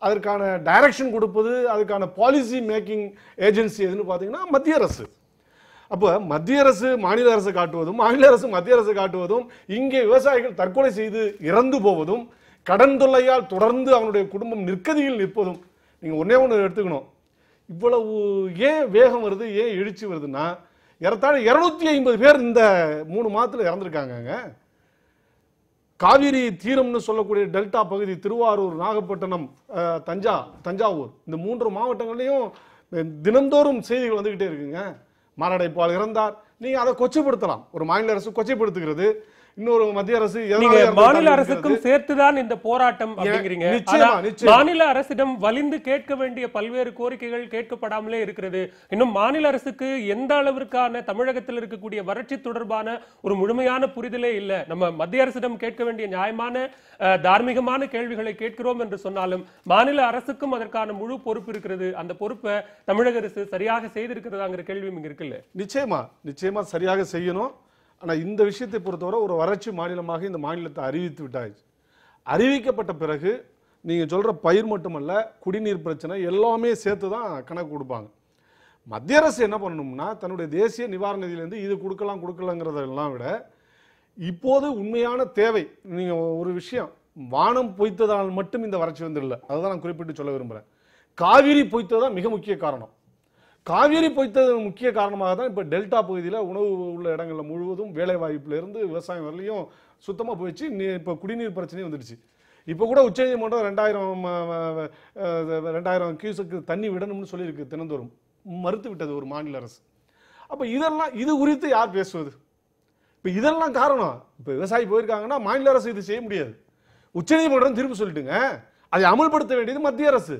அதற்கான டைரக்ஷன் கொடுப்பது, அதுக்கான பாலிசி மேக்கிங் ஏஜென்சி எதுன்னு பார்த்தீங்கன்னா மத்திய அரசு. அப்போ மத்திய அரசு மாநில அரசு காட்டுவதும், மாநில அரசு மத்திய அரசு காட்டுவதும், இங்கே விவசாயிகள் தற்கொலை செய்து இறந்து போவதும், கடன் தொல்லையால் தொடர்ந்து அவனுடைய குடும்பம் நிற்கதியில் நிற்பதும். நீங்கள் ஒன்னே ஒன்று எடுத்துக்கணும், இவ்வளவு ஏன் வேகம் வருது, ஏன் எழுச்சி வருதுன்னா, ஏறத்தாழ 250 பேர் இந்த 3 மாதத்தில் இறந்துருக்காங்க. காவிரி தீரம்னு சொல்லக்கூடிய டெல்டா பகுதி திருவாரூர், நாகப்பட்டினம், தஞ்சாவூர், இந்த 3 மாவட்டங்களையும் தினந்தோறும் செய்திகள் வந்துகிட்டே இருக்குங்க. மாரடைப்பால் இறந்தார். நீங்க அதை கொச்சைப்படுத்தலாம். ஒரு மாநில அரசு கொச்சைப்படுத்துகிறது, இன்னொரு மத்திய அரசு மாநில அரசுக்கும் சேர்த்துதான் இந்த போராட்டம் அப்படிங்கிறீங்க. மாநில அரசிடம் வலிந்து கேட்க வேண்டிய பல்வேறு கோரிக்கைகள் கேட்கப்படாமலே இருக்கிறது. இன்னும் மாநில அரசுக்கு எந்த அளவிற்கான தமிழகத்தில் இருக்கக்கூடிய வறட்சி தொடர்பான ஒரு முழுமையான புரிதலே இல்லை. நம்ம மத்திய அரசிடம் கேட்க வேண்டிய நியாயமான தார்மீகமான கேள்விகளை கேட்கிறோம் என்று சொன்னாலும் மாநில அரசுக்கும் அதற்கான முழு பொறுப்பு இருக்கிறது. அந்த பொறுப்பை தமிழக அரசு சரியாக செய்திருக்கிறதாங்கிற கேள்வியும் இங்க இருக்குல்ல. நிச்சயமா சரியாக செய்யணும். ஆனா இந்த விஷயத்தை பொறுத்தவரை ஒரு வறட்சி மாநிலமாக இந்த மாநிலத்தை அறிவித்து விட்டாச்சு. அறிவிக்கப்பட்ட பிறகு நீங்க சொல்ற பயிர் மட்டுமல்ல, குடிநீர் பிரச்சனை எல்லாமே சேர்த்து தான் கணக்கு கொடுப்பாங்க. மத்திய அரசு என்ன பண்ணணும்னா தன்னுடைய தேசிய நிவாரண நிதியிலிருந்து இது கொடுக்கலாங்கிறதெல்லாம் விட இப்போது உண்மையான தேவை. நீங்க ஒரு விஷயம், வானம் பொய்த்ததால் மட்டும் இந்த வறட்சி வந்துடல. அதுதான் நான் குறிப்பிட்டு சொல்ல விரும்புறேன். காவிரி பொய்த்ததான் மிக முக்கிய காரணம். காவிரி பொய்த்தது முக்கிய காரணமாக தான் இப்போ டெல்டா பகுதியில் உணவு உள்ள இடங்களில் முழுவதும் வேலை வாய்ப்புலேருந்து விவசாயம் வரலையும் சுத்தமாக போயிடுச்சு. இப்போ குடிநீர் பிரச்சனையும் வந்துடுச்சு. இப்போ கூட உச்சநீதிமன்றம் 2000 கியூசக்கு தண்ணி விடணும்னு சொல்லியிருக்கு. தினந்தோறும் மறுத்து விட்டது ஒரு மாநில அரசு. அப்போ இது குறித்து யார் பேசுவது? இப்போ இதெல்லாம் காரணம். இப்போ விவசாயி போயிருக்காங்கன்னா மாநில அரசு இது செய்ய முடியாது. உச்சநீதிமன்றம் திருப்பி சொல்லிட்டுங்க, அதை அமல்படுத்த வேண்டியது மத்திய அரசு.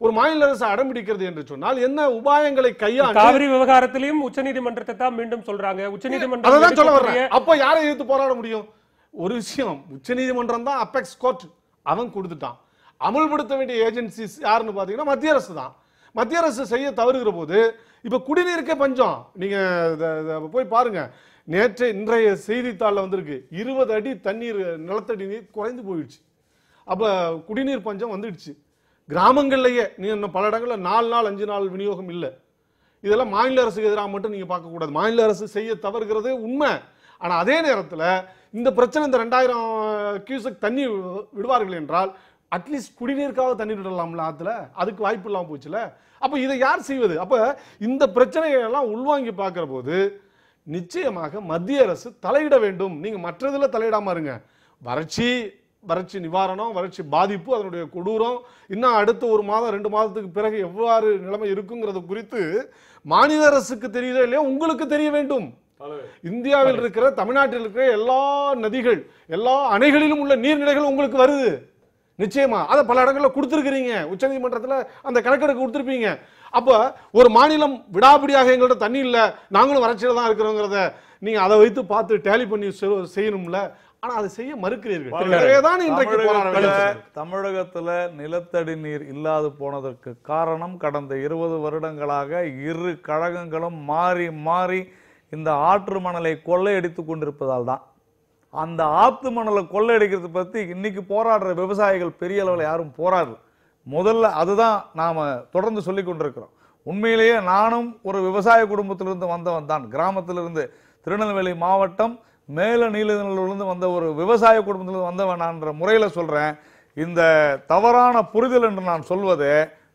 ஒரு மாநில அரசு அடம்பிடிக்கிறது என்று சொன்னால் என்ன உபாயங்களை கையாண்டு காவிரி விவகாரத்திலையும் உச்சநீதிமன்றத்தை தான் மீண்டும் சொல்றாங்க. உச்சநீதிமன்றம் அதான் சொல்ல வர்றேன். அப்ப யாரை எதிர்த்து போராட முடியும்? ஒரு விஷயம், உச்சநீதிமன்றம் தான் அபெக்ஸ் கோர்ட், அவன் கொடுத்துட்டான். அமல்படுத்த வேண்டிய ஏஜென்சிஸ் யாருன்னு பாத்தீங்கன்னா மத்திய அரசு தான். மத்திய அரசு செய்ய தவறுகிற போது இப்ப குடிநீருக்கே பஞ்சம். நீங்க போய் பாருங்க, இன்றைய செய்தித்தாள்ல வந்திருக்கு 20 அடி தண்ணீர், நிலத்தடி நீர் குறைந்து போயிடுச்சு. அப்ப குடிநீர் பஞ்சம் வந்துடுச்சு. கிராமங்கள்லயே நீங்க பல இடங்கள்ல 4 நாள் 5 நாள் விநியோகம் இல்லை. இதெல்லாம் மாநில அரசுக்கு எதிராக மட்டும் நீங்க பார்க்க கூடாது. மாநில அரசு செய்ய தவறுகிறது உண்மை. ஆனா அதே நேரத்தில் இந்த பிரச்சனை, இந்த 2000 கியூசக் தண்ணி விடுவார்கள் என்றால் அட்லீஸ்ட் குடிநீருக்காக தண்ணீர் விடலாம்ல ஆத்துல. அதுக்கு வாய்ப்பு இல்லாமல் போச்சுல. அப்ப இதை யார் செய்வது? அப்ப இந்த பிரச்சனைகளெல்லாம் உள்வாங்கி பார்க்கிற போது நிச்சயமாக மத்திய அரசு தலையிட வேண்டும். நீங்க மற்றதுல தலையிடாம இருங்க. வறட்சி நிவாரணம், வறட்சி பாதிப்பு, அதனுடைய கொடூரம், இன்னும் அடுத்த 1 மாதம் 2 மாதத்துக்கு பிறகு எவ்வாறு நிலைமை இருக்குங்கிறது குறித்து மாநில அரசுக்கு தெரியல இல்லையா, உங்களுக்கு தெரிய வேண்டும். இந்தியாவில் இருக்கிற, தமிழ்நாட்டில் இருக்கிற எல்லா நதிகள், எல்லா அணைகளிலும் உள்ள நீர்நிலைகள் உங்களுக்கு வருது. நிச்சயமா அதை பல இடங்களில் கொடுத்துருக்கிறீங்க. உச்சநீதிமன்றத்தில் அந்த கணக்கெடுக்க கொடுத்துருப்பீங்க. அப்ப ஒரு மாநிலம் விடாபிடியாக எங்கள்ட்ட தண்ணி இல்லை, நாங்களும் வறட்சியில தான் இருக்கிறோங்கிறத நீங்க அதை வைத்து பார்த்து டேலி பண்ணி செய்யணும்ல. ஆனா அதை செய்ய மறுக்கிறீர்கள். தமிழகத்துல நிலத்தடி நீர் இல்லாது போனதற்கு காரணம் கடந்த 20 வருடங்களாக இரு கழகங்களும் மாறி மாறி இந்த ஆற்று மணலை கொள்ளையடித்துக் கொண்டிருப்பதால் தான். அந்த ஆற்று மணலை கொள்ளையடிக்கிறது பத்தி இன்னைக்கு போராடுற விவசாயிகள் பெரிய அளவில் யாரும் போராடல. முதல்ல அதுதான் நாம தொடர்ந்து சொல்லி கொண்டிருக்கிறோம். உண்மையிலேயே நானும் ஒரு விவசாய குடும்பத்திலிருந்து வந்தவன் தான். கிராமத்திலிருந்து, திருநெல்வேலி மாவட்டம் மேல நீலநல்லூர்லேருந்து வந்த ஒரு விவசாய குடும்பத்திலிருந்து வந்தவன் நான்ற முறையில சொல்றேன். இந்த தவறான புரிதல் என்று நான் சொல்வது,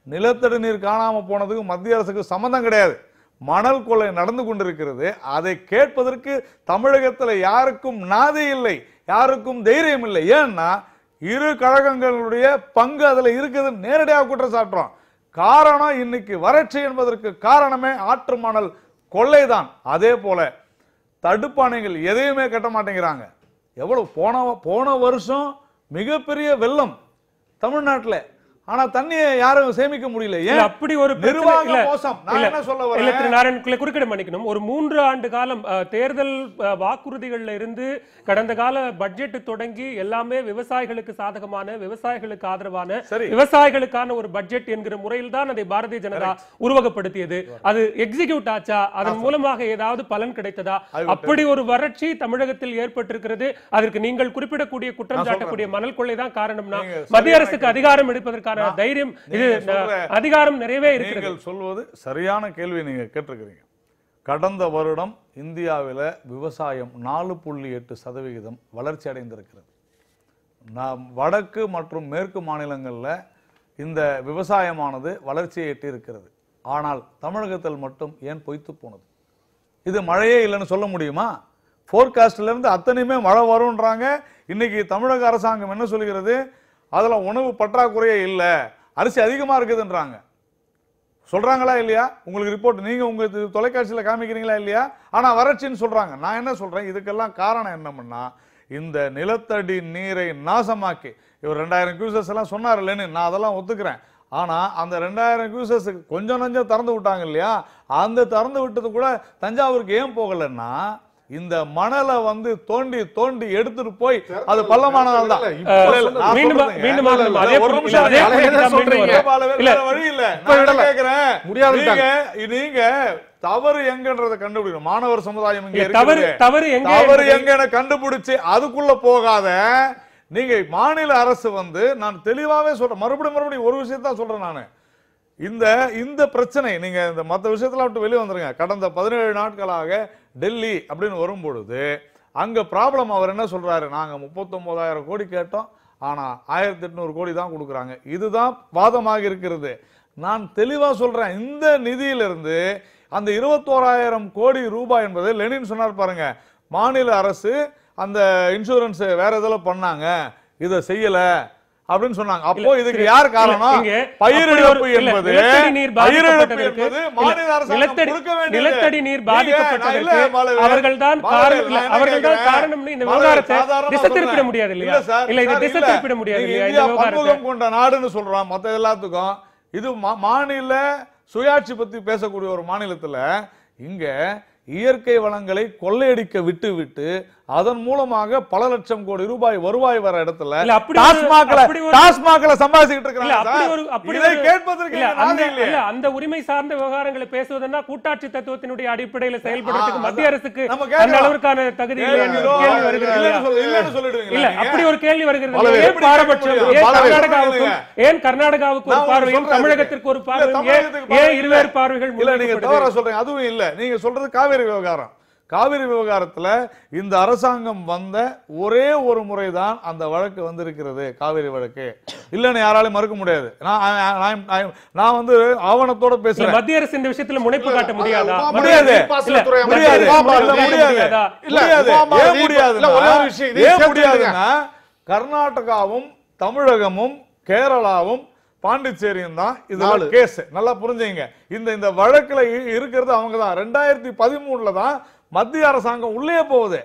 நிலத்தடி நீர் காணாம போனதுக்கு மத்திய அரசுக்கு சம்பந்தம் கிடையாது. மணல் கொள்ளை நடந்து கொண்டிருக்கிறது. அதை கேட்பதற்கு தமிழகத்தில் யாருக்கும் நாதி இல்லை, யாருக்கும் தைரியம் இல்லை. ஏன்னா இரு கழகங்களுடைய பங்கு அதுல இருக்குது, நேரடியாக குற்றம் சாட்டுறோம். காரணம் இன்னைக்கு வறட்சி என்பதற்கு காரணமே ஆற்று மணல் கொள்ளைதான். அதே போல தடுப்பாணைகள் எதையுமே கட்ட மாட்டேங்கிறாங்க. எவ்வளவு போன வருஷம் மிகப்பெரிய வெள்ளம் தமிழ்நாட்டில், ஆனா தண்ணியை யாரும் சேமிக்க முடியல. ஏன்? அப்படி ஒரு நிர்வாக மோசம். நான் என்ன சொல்ல வரேன், திரு நாராயணன் குறுக்கிட மன்னிக்கணும். ஒரு 3 ஆண்டு காலம் தேர்தல் வாக்குறுதிகள்ல இருந்து கடந்த கால பட்ஜெட் தொடங்கி எல்லாமே விவசாயிகளுக்கு சாதகமான, விவசாயிகளுக்கு ஆதரவான, விவசாயிகளுக்கான ஒரு பட்ஜெட் என்கிற முறையில் தான் அதை பாரதிய ஜனதா உருவகப்படுத்தியது. அது எக்ஸிக்யூட் ஆச்சா? அதன் மூலமாக ஏதாவது பலன் கிடைத்ததா? அப்படி ஒரு வறட்சி தமிழகத்தில் ஏற்பட்டிருக்கிறது. அதற்கு நீங்கள் குறிப்பிடக்கூடிய குற்றம் சாட்டக்கூடிய மணல் கொள்ளை தான் காரணம்னா மத்திய அரசுக்கு அதிகாரம் எடுப்பதற்கான தைரியம், இது அதிகாரம் நிறையவே இருக்கிறது. நீங்கள் சொல்வது சரியான கேள்வி நீங்க கேட்டிருக்கிறீங்க. கடந்த வருடம் இந்தியாவில் விவசாயம் 4.8% வளர்ச்சி அடைந்திருக்கிறது. வடக்கு மற்றும் மேற்கு மாநிலங்களில் இந்த விவசாயமானது வளர்ச்சியை எட்டி இருக்கிறது. ஆனால் தமிழகத்தில் மட்டும் ஏன் பொய்த்து போனது? இது மழையே இல்லைன்னு சொல்ல முடியுமா? ஃபோர்காஸ்ட்ல இருந்து அத்தனையுமே மழை வரும்ன்றாங்க. இன்னைக்கு தமிழக அரசாங்கம் என்ன சொல்கிறது, அதுல உணவு பற்றாக்குறையே இல்ல, அரிசி அதிகமா இருக்குதுன்றாங்க. சொல்றாங்களா இல்லையா? உங்களுக்கு ரிப்போர்ட் நீங்க உங்க தொலைக்காட்சியில காமிக்கிறீங்களா இல்லையா? ஆனா வறட்சின்னு சொல்றாங்க. நான் என்ன சொல்றேன், இதுக்கெல்லாம் காரணம் என்னன்னா, இந்த நிலத்தடி நீரை நாசமாக்கி இவர் 2000 கியூசஸ் எல்லாம் சொன்னார் இல்லைன்னு, நான் அதெல்லாம் ஒத்துக்கிறேன். ஆனா அந்த 2000 கியூசஸ் கொஞ்சம் நஞ்சம் திறந்து விட்டாங்க இல்லையா, அந்த திறந்து விட்டது கூட தஞ்சாவூருக்கு ஏன் போகலன்னா, இந்த மணலை வந்து தோண்டி தோண்டி எடுத்துட்டு போய் அது பள்ளமானதால் தான். நீங்க தவறு எங்கன்றத கண்டுபிடிக்கணும். மாணவர் சமுதாயம் இங்க தவறு எங்க கண்டுபிடிச்சு அதுக்குள்ள போகாத. நீங்க மாநில அரசு வந்து, நான் தெளிவாவே சொல்றேன், மறுபடியும் ஒரு விஷயத்தான் சொல்றேன் நானு. இந்த பிரச்சனை நீங்க இந்த மற்ற விஷயத்துல விட்டு வெளியே வந்துருங்க. கடந்த 17 நாட்களாக டெல்லி அப்படின்னு வரும்பொழுது அங்க ப்ராப்ளம் அவர் என்ன சொல்றாரு, நாங்க 39,000 கோடி கேட்டோம், ஆனா 1800 கோடி தான் கொடுக்குறாங்க. இதுதான் வாதமாக இருக்கிறது. நான் தெளிவா சொல்றேன், இந்த நிதியிலிருந்து அந்த 21,000 கோடி ரூபாய் என்பது லெனின் சொன்னார் பாருங்க, மாநில அரசு அந்த இன்சூரன்ஸ் வேற எதில் பண்ணாங்க, இதை செய்யல அப்படின்னு சொன்னாங்க. அப்போ இதுக்கு யார் காரணம்? பயிரிழப்பு என்பது மாநில அரசாங்கம் கொடுக்க வேண்டியது. நிலத்தடி நீர் பாதிக்கப்பட்டதற்கு அவர்கள்தான் காரணம். இந்த விவகாரத்தை திசை திருப்பிட முடியாது இல்லையா? இல்ல இதை திசை திருப்பிட முடியாது இல்லையா? இந்தியா பன்முகம் கொண்ட நாடுன்னு சொல்றோம் மத்த எல்லாத்துக்கும். இது மாநில சுயாட்சி பத்தி பேசக்கூடிய ஒரு மாநிலத்துல இங்க இயற்கை வளங்களை கொள்ளையடிக்க விட்டு அதன் மூலமாக பல லட்சம் கோடி ரூபாய் வருவாய் வர இடத்துல டாஸ்மாக்ல சம்பாதிச்சுட்டு இருக்காங்க. அந்த உரிமை சார்ந்த விவகாரங்களை பேசுவதுன்னா கூட்டாட்சி தத்துவத்தினுடைய அடிப்படையில் செயல்படுறதுக்கு மத்திய அரசுக்கு அந்த அளவிற்கான தகுதி இல்ல. அப்படி ஒரு கேள்வி வருகிறது. ஏன் பாரபட்சம்? ஏன் கர்நாடகாவுக்கு ஒரு பார்வையும் தமிழகத்திற்கு ஒரு பார்வையும், ஏன் இருவேறு பார்வைகள்? நீங்க தவறா சொல்றீங்க. அதுவும் இல்ல, நீங்க சொல்றது காவிரி விவகாரம். காவிரி விவகாரத்துல இந்த அரசாங்கம் வந்த ஒரே ஒரு முறைதான் அந்த வழக்கு வந்திருக்கிறது, காவிரி வழக்கு. இல்லன்னு யாராலும் மறுக்க முடியாது. நான் வந்து ஆவணத்தோட பேசுறேன். மத்திய அரசு இந்த விஷயத்துல முனைப்பு காட்ட முடியாதா? முடியாது. கர்நாடகாவும் தமிழகமும் கேரளாவும் பாண்டிச்சேரியும் தான் இதுல கேஸ். நல்லா புரிஞ்சுங்க. இந்த வழக்குல இருக்கிறது அவங்க தான். 2013 தான் மத்திய அரசாங்கம் உள்ளே போகுது.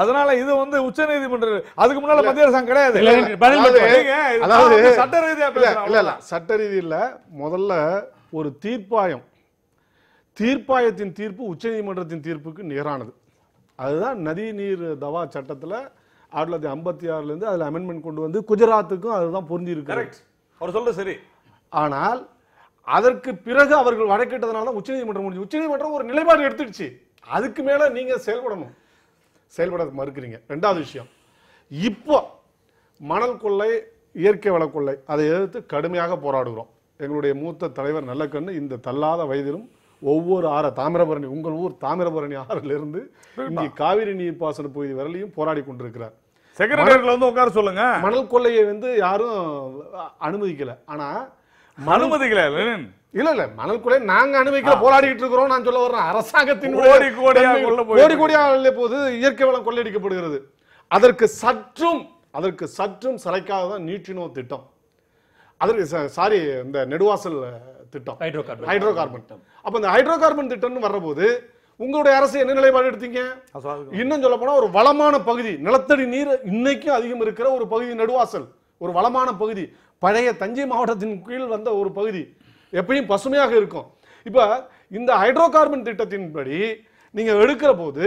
அதனால இது வந்து உச்ச நீதிமன்றம், அதுக்கு முன்னால மத்திய அரசாங்கம் கிடையாது. சட்ட ரீதியா இல்ல சட்ட ரீதி இல்ல. முதல்ல ஒரு தீர்ப்பாயத்தின் தீர்ப்பு உச்ச நீதிமன்றத்தின் தீர்ப்புக்கு நிகரானது. அதுதான் நதி நீர் தவா சட்டத்துல 1956 இருந்து அதுல அமெண்ட்மெண்ட் கொண்டு வந்து குஜராத்துக்கும் அதுதான் பொருந்தி இருக்கு. அவர் சொல்ற சரி. ஆனால் அதற்கு பிறகு அவர்கள் வழக்கிட்டதுனால உச்சநீதிமன்றம் முடிஞ்சு. உச்சநீதிமன்றம் ஒரு நிலைப்பாடு எடுத்துடுச்சு. அதுக்கு மேல நீங்க செயல்பட மறுக்கிறீங்க. ரெண்டாவது விஷயம், இப்போ மணல் கொள்ளை, இயற்கை வள கொள்ளை, அதை எதிர்த்து கடுமையாக போராடுகிறோம். எங்களுடைய மூத்த தலைவர் நல்லக்கண்ணு இந்த தள்ளாத வயதிலும் ஒவ்வொரு தாமிரபரணி, உங்கள் ஊர் தாமிரபரணி ஆறிலிருந்து இங்கே காவிரி நீர்ப்பாசன பகுதி வரலையும் போராடி கொண்டிருக்கிறார். செக்ரட்டரியேட்ல வந்து உட்கார சொல்லுங்க. மணல் கொள்ளையை வந்து யாரும் அனுமதிக்கல. ஆனா அனுமதிக்கல இல்ல மணல் கொள்ளை நாங்க அனுமதிக்கல, போராடிட்டு இருக்கிறோம். நான் சொல்ல வர்றேன், அரசாங்கத்தின் கோடி கோடியா போது இயற்கை வளம் கொள்ளையடிக்கப்படுகிறது. அதற்கு சற்றும் சளைக்காக தான் நியூட்ரினோ திட்டம், அதற்கு இந்த நெடுவாசல் திட்டம், ஹைட்ரோ கார்பன். அப்ப இந்த ஹைட்ரோ கார்பன் திட்டம்னு வர்றபோது உங்களுடைய அரசு என்ன நிலைப்பாடு எடுத்தீங்க? இன்னும் சொல்ல போனா ஒரு வளமான பகுதி, நிலத்தடி நீர் இன்னைக்கும் அதிகம் இருக்கிற ஒரு பகுதி நெடுவாசல், ஒரு வளமான பகுதி, பழைய தஞ்சை மாவட்டத்தின் கீழ் வந்த ஒரு பகுதி, எப்பயும் பசுமையாக இருக்கும். இப்ப இந்த ஹைட்ரோ கார்பன் திட்டத்தின்படி நீங்க எடுக்கிற போது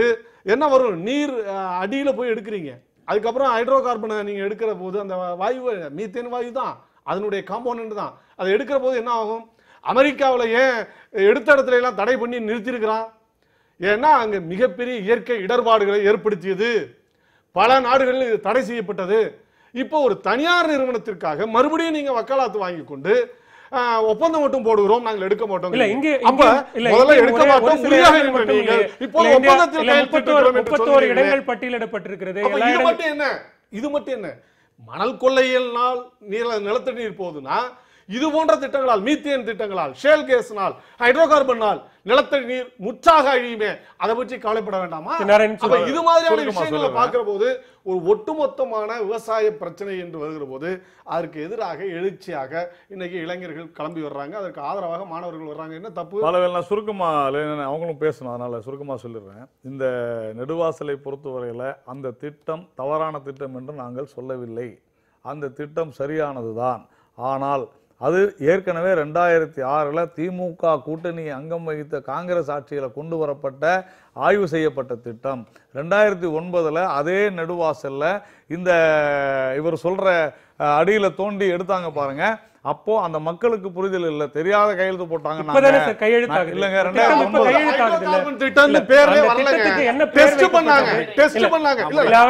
என்ன வரும்? நீர் அடியில போய் எடுக்கிறீங்க. அதுக்கப்புறம் ஹைட்ரோ கார்பனை நீங்க எடுக்கிற போது அந்த வாயு மீத்தேன் வாயு தான் அதனுடைய காம்போனன்ட் தான். அதை எடுக்கிற போது என்ன ஆகும்? அமெரிக்காவில் ஏன் எடுத்த இடத்துல எல்லாம் தடை பண்ணி நிறுத்திருக்கிறான்? ஏன்னா அங்க மிகப்பெரிய இயற்கை இடர்பாடுகளை ஏற்படுத்தியது. பல நாடுகளில் இது தடை செய்யப்பட்டது. இப்போ ஒரு தனியார் நிறுவனத்திற்காக மறுபடியும் நீங்க வக்காலத்து வாங்கி கொண்டு ஒப்பந்தம் மட்டும் போடுகிறோம், நாங்கள் எடுக்க மாட்டோம். முதல்ல எடுக்க மாட்டோம். இப்போ ஒப்பந்தத்தில் 31 இடங்கள் பட்டியலிடப்பட்டிருக்கிறது. இது மட்டும் என்ன? மணல் கொள்ளையினால் நிலத்தடி நீர் போகுதுன்னா இது போன்ற திட்டங்களால், மீத்தேன் திட்டங்களால், ஷேல் கேஸ்னால், ஹைட்ரோ கார்பனால் நிலத்தடி நீர் முற்றாக அழியுமே, அதை பற்றி கவலைப்பட வேண்டாமா? இது மாதிரியான விஷயங்களை பார்க்கிற போது ஒரு ஒட்டுமொத்தமான விவசாய பிரச்சனை என்று வருகிற போது அதற்கு எதிராக எழுச்சியாக இன்னைக்கு இளைஞர்கள் கிளம்பி வர்றாங்க, அதற்கு ஆதரவாக மாணவர்கள் வர்றாங்க. என்ன தப்பு? பலவேலாம் சுருக்கமா அவங்களும் பேசணும், அதனால சுருக்கமா சொல்லிடுறேன். இந்த நெடுவாசலை பொறுத்தவரையில அந்த திட்டம் தவறான திட்டம் என்று நாங்கள் சொல்லவில்லை. அந்த திட்டம் சரியானதுதான். ஆனால் அது ஏற்கனவே 2006 திமுக கூட்டணி அங்கம் வகித்த காங்கிரஸ் ஆட்சியில் கொண்டு வரப்பட்ட ஆய்வு செய்யப்பட்ட திட்டம். 2009 அதே நெடுவாசல்ல இந்த இவர் சொல்ற அடியில தோண்டி எடுத்தாங்க பாருங்க. அப்போ அந்த மக்களுக்கு புரிதல் இல்ல, தெரியாத கையெழுத்து போட்டாங்க. இல்லங்க 2009 திட்டம் பேர்ல வரலங்க, டெஸ்ட் பண்ணாங்க.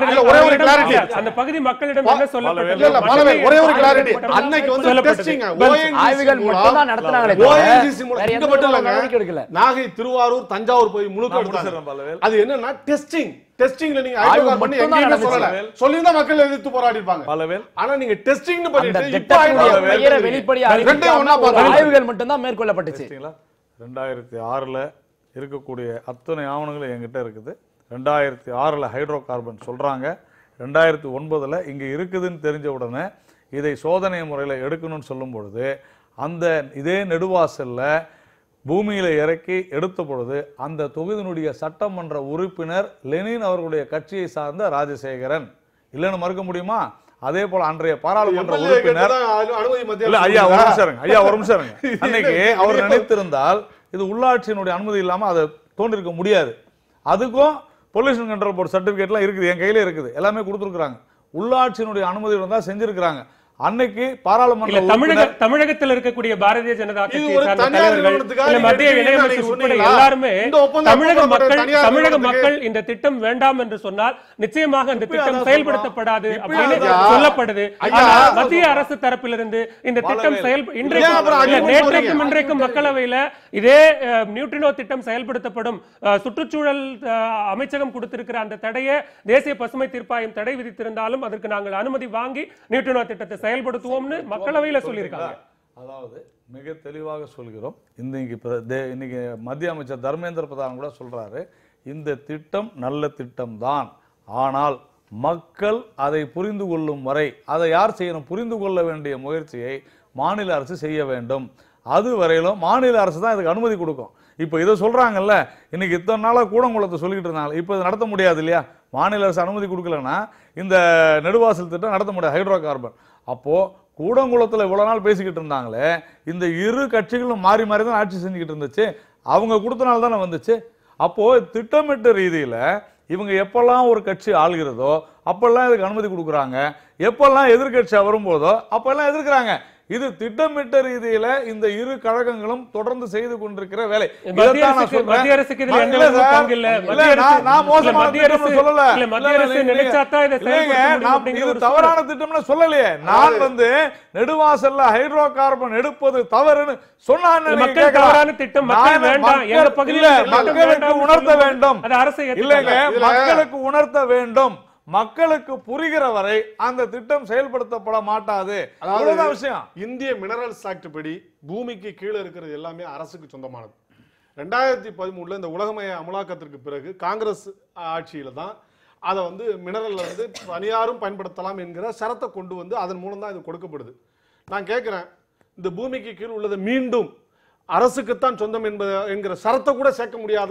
இல்ல ஒரே ஒரு கிளாரிட்டி, அந்த பகுதி மக்களிடம் என்ன சொல்லப்பட்டது? இல்ல பலவே ஒரே ஒரு கிளாரிட்டி, அன்னைக்கு வந்து டெஸ்டிங் ஆய்வுகள் மட்டும் தான் நடத்துனாங்களே, ஓஎன்ஜிசி மூலம் இங்க மட்டும் இல்லங்க, நாகை, திருவாரூர், தஞ்சாவூர் போய் முழுக்க எடுத்தாங்க. அது என்னன்னா டெஸ்டிங். டெஸ்டிங்ல நீங்க ஆய்வு பண்ணி எங்கேயுமே சொல்லல, சொல்லிருந்தா மக்கள் எதிர்த்து போராடி இருப்பாங்க. ஆனா நீங்க டெஸ்டிங்னு பண்ணிட்டு இப்ப வெளிப்படையா ஆய்வுகள் மட்டும் தான் மேற்கொள்ளப்பட்டுச்சு. 2006 இருக்கக்கூடிய அத்தனை ஆவணங்களும் என்கிட்ட இருக்குது. 2006 ஹைட்ரோ கார்பன் சொல்றாங்க. 2009 இங்க இருக்குதுன்னு தெரிஞ்ச உடனே இதை சோதனை முறையில் எடுக்கணும்னு சொல்லும் பொழுது அந்த இதே நெடுவாசல்ல பூமியில இறக்கி எடுத்த பொழுது அந்த தொகுதியினுடைய சட்டமன்ற உறுப்பினர் லெனின் அவர்களுடைய கட்சியை சார்ந்த ராஜசேகரன், இல்லைன்னு மறுக்க முடியுமா? அதே போல அன்றைய பாராளுமன்ற உறுப்பினர் ஒரு நிமிஷம் அன்னைக்கு அவர் நினைத்திருந்தால் இது உள்ளாட்சியினுடைய அனுமதி இல்லாம அதை தோன்றிருக்க முடியாது. அதுக்கும் பொல்யூஷன் கண்ட்ரோல் போர்டு சர்டிபிகேட்லாம் இருக்குது, என் கையில இருக்குது, எல்லாமே கொடுத்துருக்காங்க. உள்ளாட்சியினுடைய அனுமதி இருந்தா செஞ்சிருக்கிறாங்க. அன்னைக்கு பாராளுமன்ற தமிழகத்தில் இருக்கக்கூடிய பாரதிய ஜனதா மத்திய இணையமைச்சர் உட்பட எல்லாருமே தமிழக மக்கள் இந்த திட்டம் வேண்டாம் என்று சொன்னால் நிச்சயமாக இந்த திட்டம் செயல்படுத்தப்படாது அப்படின்னு சொல்லப்படுது. மத்திய அரசு தரப்பிலிருந்து இந்த திட்டம் நேற்றைக்கும் இன்றைக்கும் மக்களவையில இதே நியூட்ரினோ திட்டம் செயல்படுத்தப்படும், சுற்றுச்சூழல் அமைச்சகம் கொடுத்திருக்கிற அந்த தடையை தேசிய பசுமை தீர்ப்பாயம் தடை விதித்திருந்தாலும் அதற்கு நாங்கள் அனுமதி வாங்கி நியூட்ரினோ திட்டத்தை செயல்படுத்துவோம்னு மக்களவையில சொல்லியிருக்காங்க. அதாவது மிக தெளிவாக சொல்கிறோம். இன்னைக்கு மத்திய அமைச்சர் தர்மேந்திர பிரதான் கூட சொல்றாரு, இந்த திட்டம் நல்ல திட்டம் தான், ஆனால் மக்கள் அதை புரிந்து கொள்ளும் வரை அதை யார் செய்யணும்? புரிந்து கொள்ள வேண்டிய முயற்சியை மாநில அரசு செய்ய வேண்டும். அது வரையிலும் மாநில அரசு தான் இதுக்கு அனுமதி கொடுக்கும். இப்ப இதை சொல்றாங்கல்ல, இன்னைக்கு இத்தனை நாளா கூடங்குளத்தை சொல்லிட்டு இருந்தாங்க, இப்ப இது நடத்த முடியாது இல்லையா? மாநில அரசு அனுமதி கொடுக்கலன்னா இந்த நெடுவாசல் திட்டம் நடத்த முடியாது, ஹைட்ரோ கார்பன். அப்போ கூடங்குளத்துல இவ்வளவு நாள் பேசிக்கிட்டு இருந்தாங்களே, இந்த இரு கட்சிகளும் மாறி மாறி தான் ஆட்சி செஞ்சுக்கிட்டு இருந்துச்சு, அவங்க கொடுத்தனால தானே வந்துச்சு. அப்போ திட்டமிட்ட ரீதியில இவங்க எப்பெல்லாம் ஒரு கட்சி ஆளுகிறதோ அப்பெல்லாம் இதுக்கு அனுமதி கொடுக்குறாங்க, எப்பெல்லாம் எதிர்கட்சி வரும்போதோ அப்பெல்லாம் எதிர்க்கிறாங்க. இது திட்டமிட்ட ரீதியில இந்த இரு கழகங்களும் தொடர்ந்து செய்து கொண்டிருக்கிற வேலை. மத்திய அரசுக்கு இதுல எந்த பங்கு இல்ல. நான் மோசமான திட்டம் சொல்லல, மத்திய அரசு நினைச்சாத்தா இதை இது தவறான திட்டம்னு சொல்லலையே. நான் நெடுவாசல்ல ஹைட்ரோ கார்பன் எடுப்பது தவறுன்னு சொன்னான்னு மக்கள் தவறான திட்டம் மக்கள் வேண்டாம் எங்க பகுதியில மக்களுக்கு உணர்த்த வேண்டும். அது அரசு இல்லைங்க, மக்களுக்கு உணர்த்த வேண்டும். மக்களுக்கு புரிகிற வரை அந்த திட்டம் செயல்படுத்தப்பட மாட்டாது. அவ்வளவுதான் விஷயம். இந்திய மினரல்ஸ் ஆக்ட் படி பூமிக்கு கீழே இருக்கிறது எல்லாமே அரசுக்கு சொந்தமானது. 2013 இந்த உலகமய அமலாக்கத்திற்கு பிறகு காங்கிரஸ் ஆட்சியில தான் அதை மினரல்ல தனியாரும் பயன்படுத்தலாம் என்கிற சரத்தை கொண்டு வந்து அதன் மூலம் தான் இது கொடுக்கப்படுது. நான் கேட்கிறேன், இந்த பூமிக்கு கீழ் உள்ளது மீண்டும் அரசுக்குத்தான் சொந்தம் என்கிற சரத்தை கூட சேர்க்க முடியாத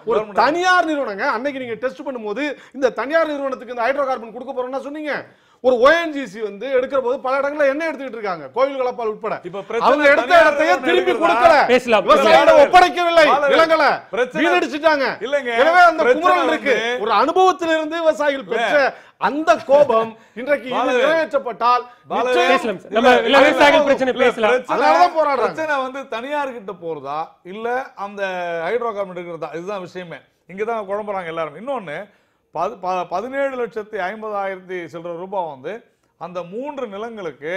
ஒரு தனியார் நிறுவனங்க. அன்னைக்கு நீங்க டெஸ்ட் பண்ணும்போது இந்த தனியார் நிறுவனத்துக்கு இந்த ஹைட்ரோ கார்பன் கொடுக்க போறோம்னா சொன்னீங்க. ஒரு ஓஎன்ஜிசி எடுக்கிற போது பல இடங்கள்ல என்ன எடுத்துக்கிட்டு இருக்காங்க, கோயில் கலப்பால் உட்பட. அவங்க எடுத்த இடத்தையே திருப்பி கொடுக்கல, விவசாயிகளை ஒப்படைக்கவில்லை, நிலங்களை வீணடிச்சிட்டாங்க. எனவே அந்த குமுறல் இருக்கு. ஒரு அனுபவத்திலிருந்து விவசாயிகள் பெற்ற அந்த கோபம் இன்றைக்கு இது நிறைவேற்றப்பட்டால் பிரச்சனை தனியார் கிட்ட போறதா இல்ல அந்த ஹைட்ரோ கார்பன் இருக்கிறதா, இதுதான் விஷயமே. இங்கதான் குழம்புறாங்க எல்லாரும். இன்னொன்னு 17,50,000 சில்லற ரூபாய் அந்த 3 நிலங்களுக்கு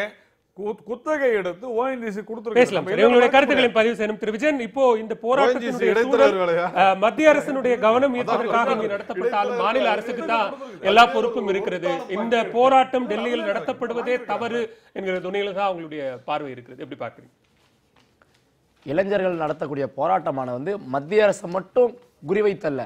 குத்தகை எடுத்து ONGC பேசலாம் சார். உங்களுடைய கருத்துக்களை பதிவு செய்யணும். திரு விஜயன், இப்போ இந்த போராட்டத்தினுடைய சூழல் மத்திய அரசினுடைய கவனம் ஈர்ப்பதற்காக இங்கு நடத்தப்பட்டாலும் மாநில அரசுக்கு தான் எல்லா பொறுப்பும் இருக்கிறது. இந்த போராட்டம் டெல்லியில் நடத்தப்படுவதே தவறு என்கிற துணையில தான் உங்களுடைய பார்வை இருக்கிறது. எப்படி பார்க்கிறீங்க? இளைஞர்கள் நடத்தக்கூடிய போராட்டமானது மத்திய அரசு மட்டும் குறிவைத்தல்ல,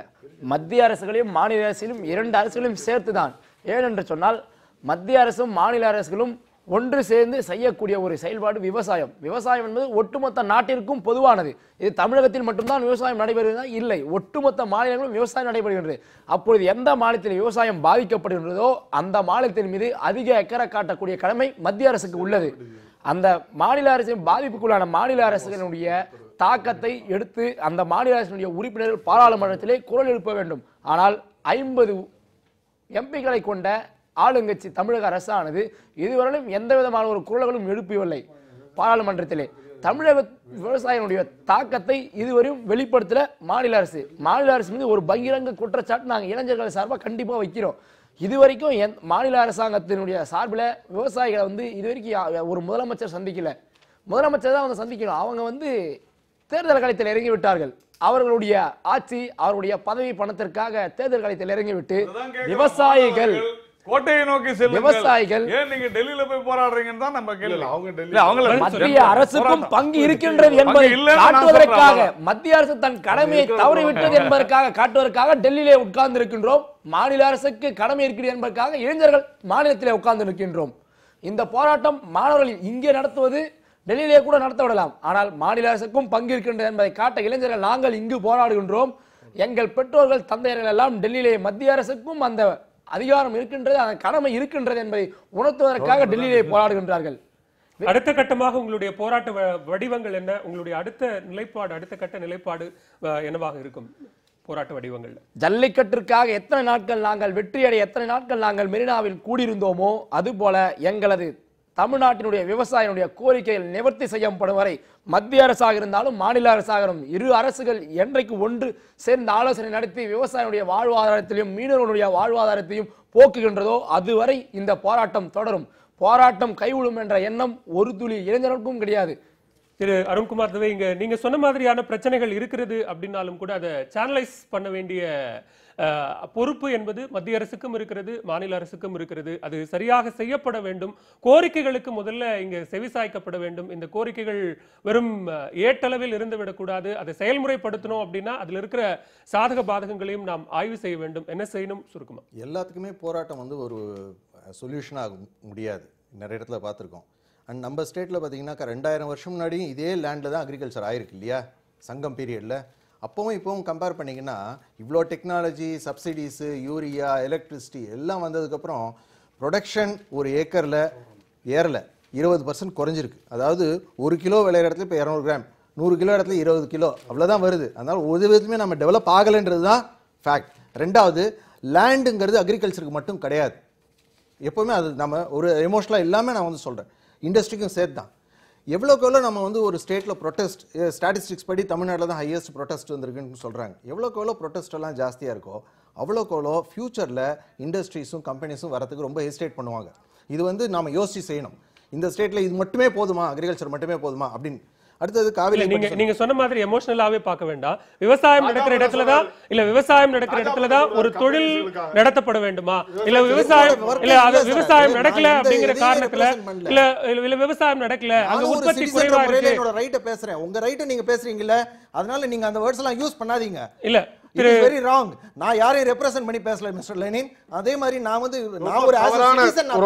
மத்திய அரசுகளையும் மாநில அரசிலும் இரண்டு அரசுகளையும் சேர்த்துதான். ஏனென்று சொன்னால் மத்திய அரசும் மாநில அரசுகளும் ஒன்று சேர்ந்து செய்யக்கூடிய ஒரு செயல்பாடு விவசாயம். விவசாயம் என்பது ஒட்டுமொத்த நாட்டிற்கும் பொதுவானது. இது தமிழகத்தில் மட்டும்தான் விவசாயம் நடைபெறுவதா? இல்லை, ஒட்டுமொத்த மாநிலங்களும் விவசாயம் நடைபெறுகின்றது. அப்பொழுது எந்த மாநிலத்தில் விவசாயம் பாதிக்கப்படுகின்றதோ அந்த மாநிலத்தின் மீது அதிக அக்கறை காட்டக்கூடிய கடமை மத்திய அரசுக்கு உள்ளது. அந்த மாநில அரசின் பாதிப்புக்குள்ளான மாநில அரசுகளுடைய தாக்கத்தை எடுத்து அந்த மாநில அரசினுடைய உறுப்பினர்கள் பாராளுமன்றத்திலே குரல் எழுப்ப வேண்டும். ஆனால் 50 எம்பிக்களை கொண்ட ஆளுங்கட்சி தமிழக அரசானது இதுவரையிலும் எந்த விதமான ஒரு குரல்களும் எழுப்பவில்லை. பாராளுமன்றத்திலே தமிழக விவசாயிகளுடைய தாக்கத்தை இதுவரையும் வெளிப்படுத்தல மாநில அரசு. மாநில அரசு மீது ஒரு பகிரங்க குற்றச்சாட்டு நாங்கள் இளைஞர்கள் சார்பாக கண்டிப்பாக வைக்கிறோம். இதுவரைக்கும் மாநில அரசாங்கத்தினுடைய சார்பில் விவசாயிகளை இதுவரைக்கும் ஒரு முதலமைச்சர் சந்திக்கல. முதலமைச்சர் தான் சந்திக்கணும். அவங்க தேர்தல் களத்தில் இறங்கி விட்டார்கள். அவர்களுடைய ஆட்சி, அவருடைய பதவி பணத்திற்காக தேர்தல் களத்தில் இறங்கிவிட்டு விவசாயிகள் கோட்டையை நோக்கி விவசாயிகள் ஏன் நீங்க டெல்லியில போய் போராடுறீங்கன்னு தான் நம்ம கேள்வி. மத்திய அரசுக்கும் பங்கு இருக்கின்றது என்பதை காட்டுவதற்காக, மத்திய அரசு தன் கடமையை தவறிவிட்டது என்பதற்காக காட்டுவதற்காக டெல்லியிலே உட்கார்ந்து இருக்கின்றோம். மாநில அரசுக்கு கடமை இருக்கிறது என்பதற்காக இளைஞர்கள் மாநிலத்திலே உட்கார்ந்து இருக்கின்றோம். இந்த போராட்டம் மாணவர்கள் இங்கே நடத்துவது டெல்லியிலே கூட நடத்த விடலாம். ஆனால் மாநில அரசுக்கும் பங்கு இருக்கின்றது என்பதை காட்ட இளைஞர்கள் நாங்கள் இங்கு போராடுகின்றோம். எங்கள் பெற்றோர்கள் தந்தையர்கள் எல்லாம் டெல்லியிலே மத்திய அரசுக்கும் அந்த அதிகாரம் இருக்கின்றது, அந்த கடமை இருக்கின்றது என்பதை உணர்த்துவதற்காக டெல்லியிலே போராடுகின்றார்கள். அடுத்த கட்டமாக உங்களுடைய போராட்ட வடிவங்கள் என்ன? உங்களுடைய அடுத்த நிலைப்பாடு, அடுத்த கட்ட நிலைப்பாடு என்னவாக இருக்கும்? போராட்ட வடிவங்கள் ஜல்லிக்கட்டிற்காக எத்தனை நாட்கள் நாங்கள் வெற்றியடைய எத்தனை நாட்கள் நாங்கள் மெரினாவில் கூடியிருந்தோமோ அதுபோல எங்களது தமிழ்நாட்டினுடைய விவசாயினுடைய கோரிக்கைகள் நிவர்த்தி செய்யப்படும் வரை மத்திய அரசாக இருந்தாலும் மாநில அரசாக இரு அரசுகள் என்றைக்கு ஒன்று சேர்ந்து ஆலோசனை நடத்தி விவசாயினுடைய வாழ்வாதாரத்திலையும் மீனவர்களுடைய வாழ்வாதாரத்தையும் போக்குகின்றதோ அதுவரை இந்த போராட்டம் தொடரும். போராட்டம் கைவிடும் என்ற எண்ணம் ஒரு துளி இளைஞர்களுக்கும் கிடையாது. திரு அருண்குமார் துவே, இங்க நீங்க சொன்ன மாதிரியான பிரச்சனைகள் இருக்கிறது அப்படின்னாலும் கூட அதை சேனலைஸ் பண்ண வேண்டிய பொறுப்பு என்பது மத்திய அரசுக்கும் இருக்கிறது, மாநில அரசுக்கும் இருக்கிறது. அது சரியாக செய்யப்பட வேண்டும். கோரிக்கைகளுக்கு முதல்ல இங்க செவிசாய்க்கப்பட வேண்டும். இந்த கோரிக்கைகள் வெறும் ஏட்டளவில் இருந்து விடக்கூடாது. அதை செயல்முறைப்படுத்தணும் அப்படின்னா அதுல இருக்கிற சாதக பாதகங்களையும் நாம் ஆய்வு செய்ய வேண்டும். என்ன செய்யணும் சுருக்கமா? எல்லாத்துக்குமே போராட்டம் ஒரு சொல்யூஷனாக முடியாது. நிறைய இடத்துல பார்த்துருக்கோம். அண்ட் நம்ம ஸ்டேட்டில் பார்த்தீங்கன்னா 2000 வருஷம் முன்னாடி இதே லேண்டில் தான் அக்ரிகல்ச்சர் ஆயிருக்கு இல்லையா, சங்கம் பீரியடில். அப்போவும் இப்போவும் கம்பேர் பண்ணிங்கன்னா இவ்வளோ டெக்னாலஜி, சப்சிடிஸு, யூரியா, எலக்ட்ரிசிட்டி எல்லாம் வந்ததுக்கப்புறம் ப்ரொடக்ஷன் ஒரு ஏக்கரில் ஏறலை, 20% குறைஞ்சிருக்கு. அதாவது 1 கிலோ விளையிற இடத்துல இப்போ 200 கிராம், 100 கிலோ இடத்துல 20 கிலோ அவ்வளோதான் வருது. அதனால் ஒரு விதத்துமே நம்ம டெவலப் ஆகலைன்றது தான் ஃபேக்ட். ரெண்டாவது, லேண்டுங்கிறது அக்ரிகல்ச்சருக்கு மட்டும் கிடையாது. எப்போவுமே அது நம்ம ஒரு எமோஷனலாக இல்லாமல் நான் சொல்கிறேன், இண்டஸ்ட்ரிக்கும் சேர்த்து தான். எவ்வளோக்கு எவ்வளோ நம்ம ஒரு ஸ்டேட்டில் ப்ரொட்டஸ்ட், ஸ்டாட்டிஸ்டிக்ஸ் படி தமிழ்நாட்டில் தான் ஹையஸ்ட் ப்ரொட்டஸ்ட் வந்திருக்குன்னு சொல்கிறாங்க. எவ்வளோக்கு எவ்வளோ ப்ரொட்டஸ்ட் எல்லாம் ஜாஸ்தியாக இருக்கோ அவ்வளோக்கு எவ்வளோ ஃபியூச்சரில் இண்டஸ்ட்ரீஸும் கம்பெனிஸும் வரத்துக்கு ரொம்ப ஹெசிடேட் பண்ணுவாங்க. இது நாம் யோசிச்சு செய்யணும். இந்த ஸ்டேட்டில் இது மட்டுமே போதுமா, அக்ரிகல்ச்சர் மட்டுமே போதுமா அப்படின்னு. அடுத்தது காவிரி. நீங்க சொன்ன மாதிரி எமோஷனலாவே பார்க்க வேண்டாம். விவசாயம் நடக்கிற இடத்துல தான் விவசாயம் நடக்கிற இடத்துல தான் ஒரு தொழில் நடத்தப்பட வேண்டுமா? இல்ல விவசாயம் நடக்கல அப்படிங்கிற காரணத்துல இல்ல விவசாயம் நடக்கல, அங்க உற்பத்தி குறைவா இருக்கு. என்னோட ரைட்ட பேசுறேன், உங்க ரைட்ட நீங்க பேசுறீங்கல்ல, அதனால நீங்க அந்த வேர்ட்ஸ் எல்லாம் யூஸ் பண்ணாதீங்க. இல்ல, it is very wrong. நான் யாரையும் ரெப்ரசன்ட் பண்ணி பேசல மிஸ்டர் லெனின். அதே மாதிரி நான் ஒரு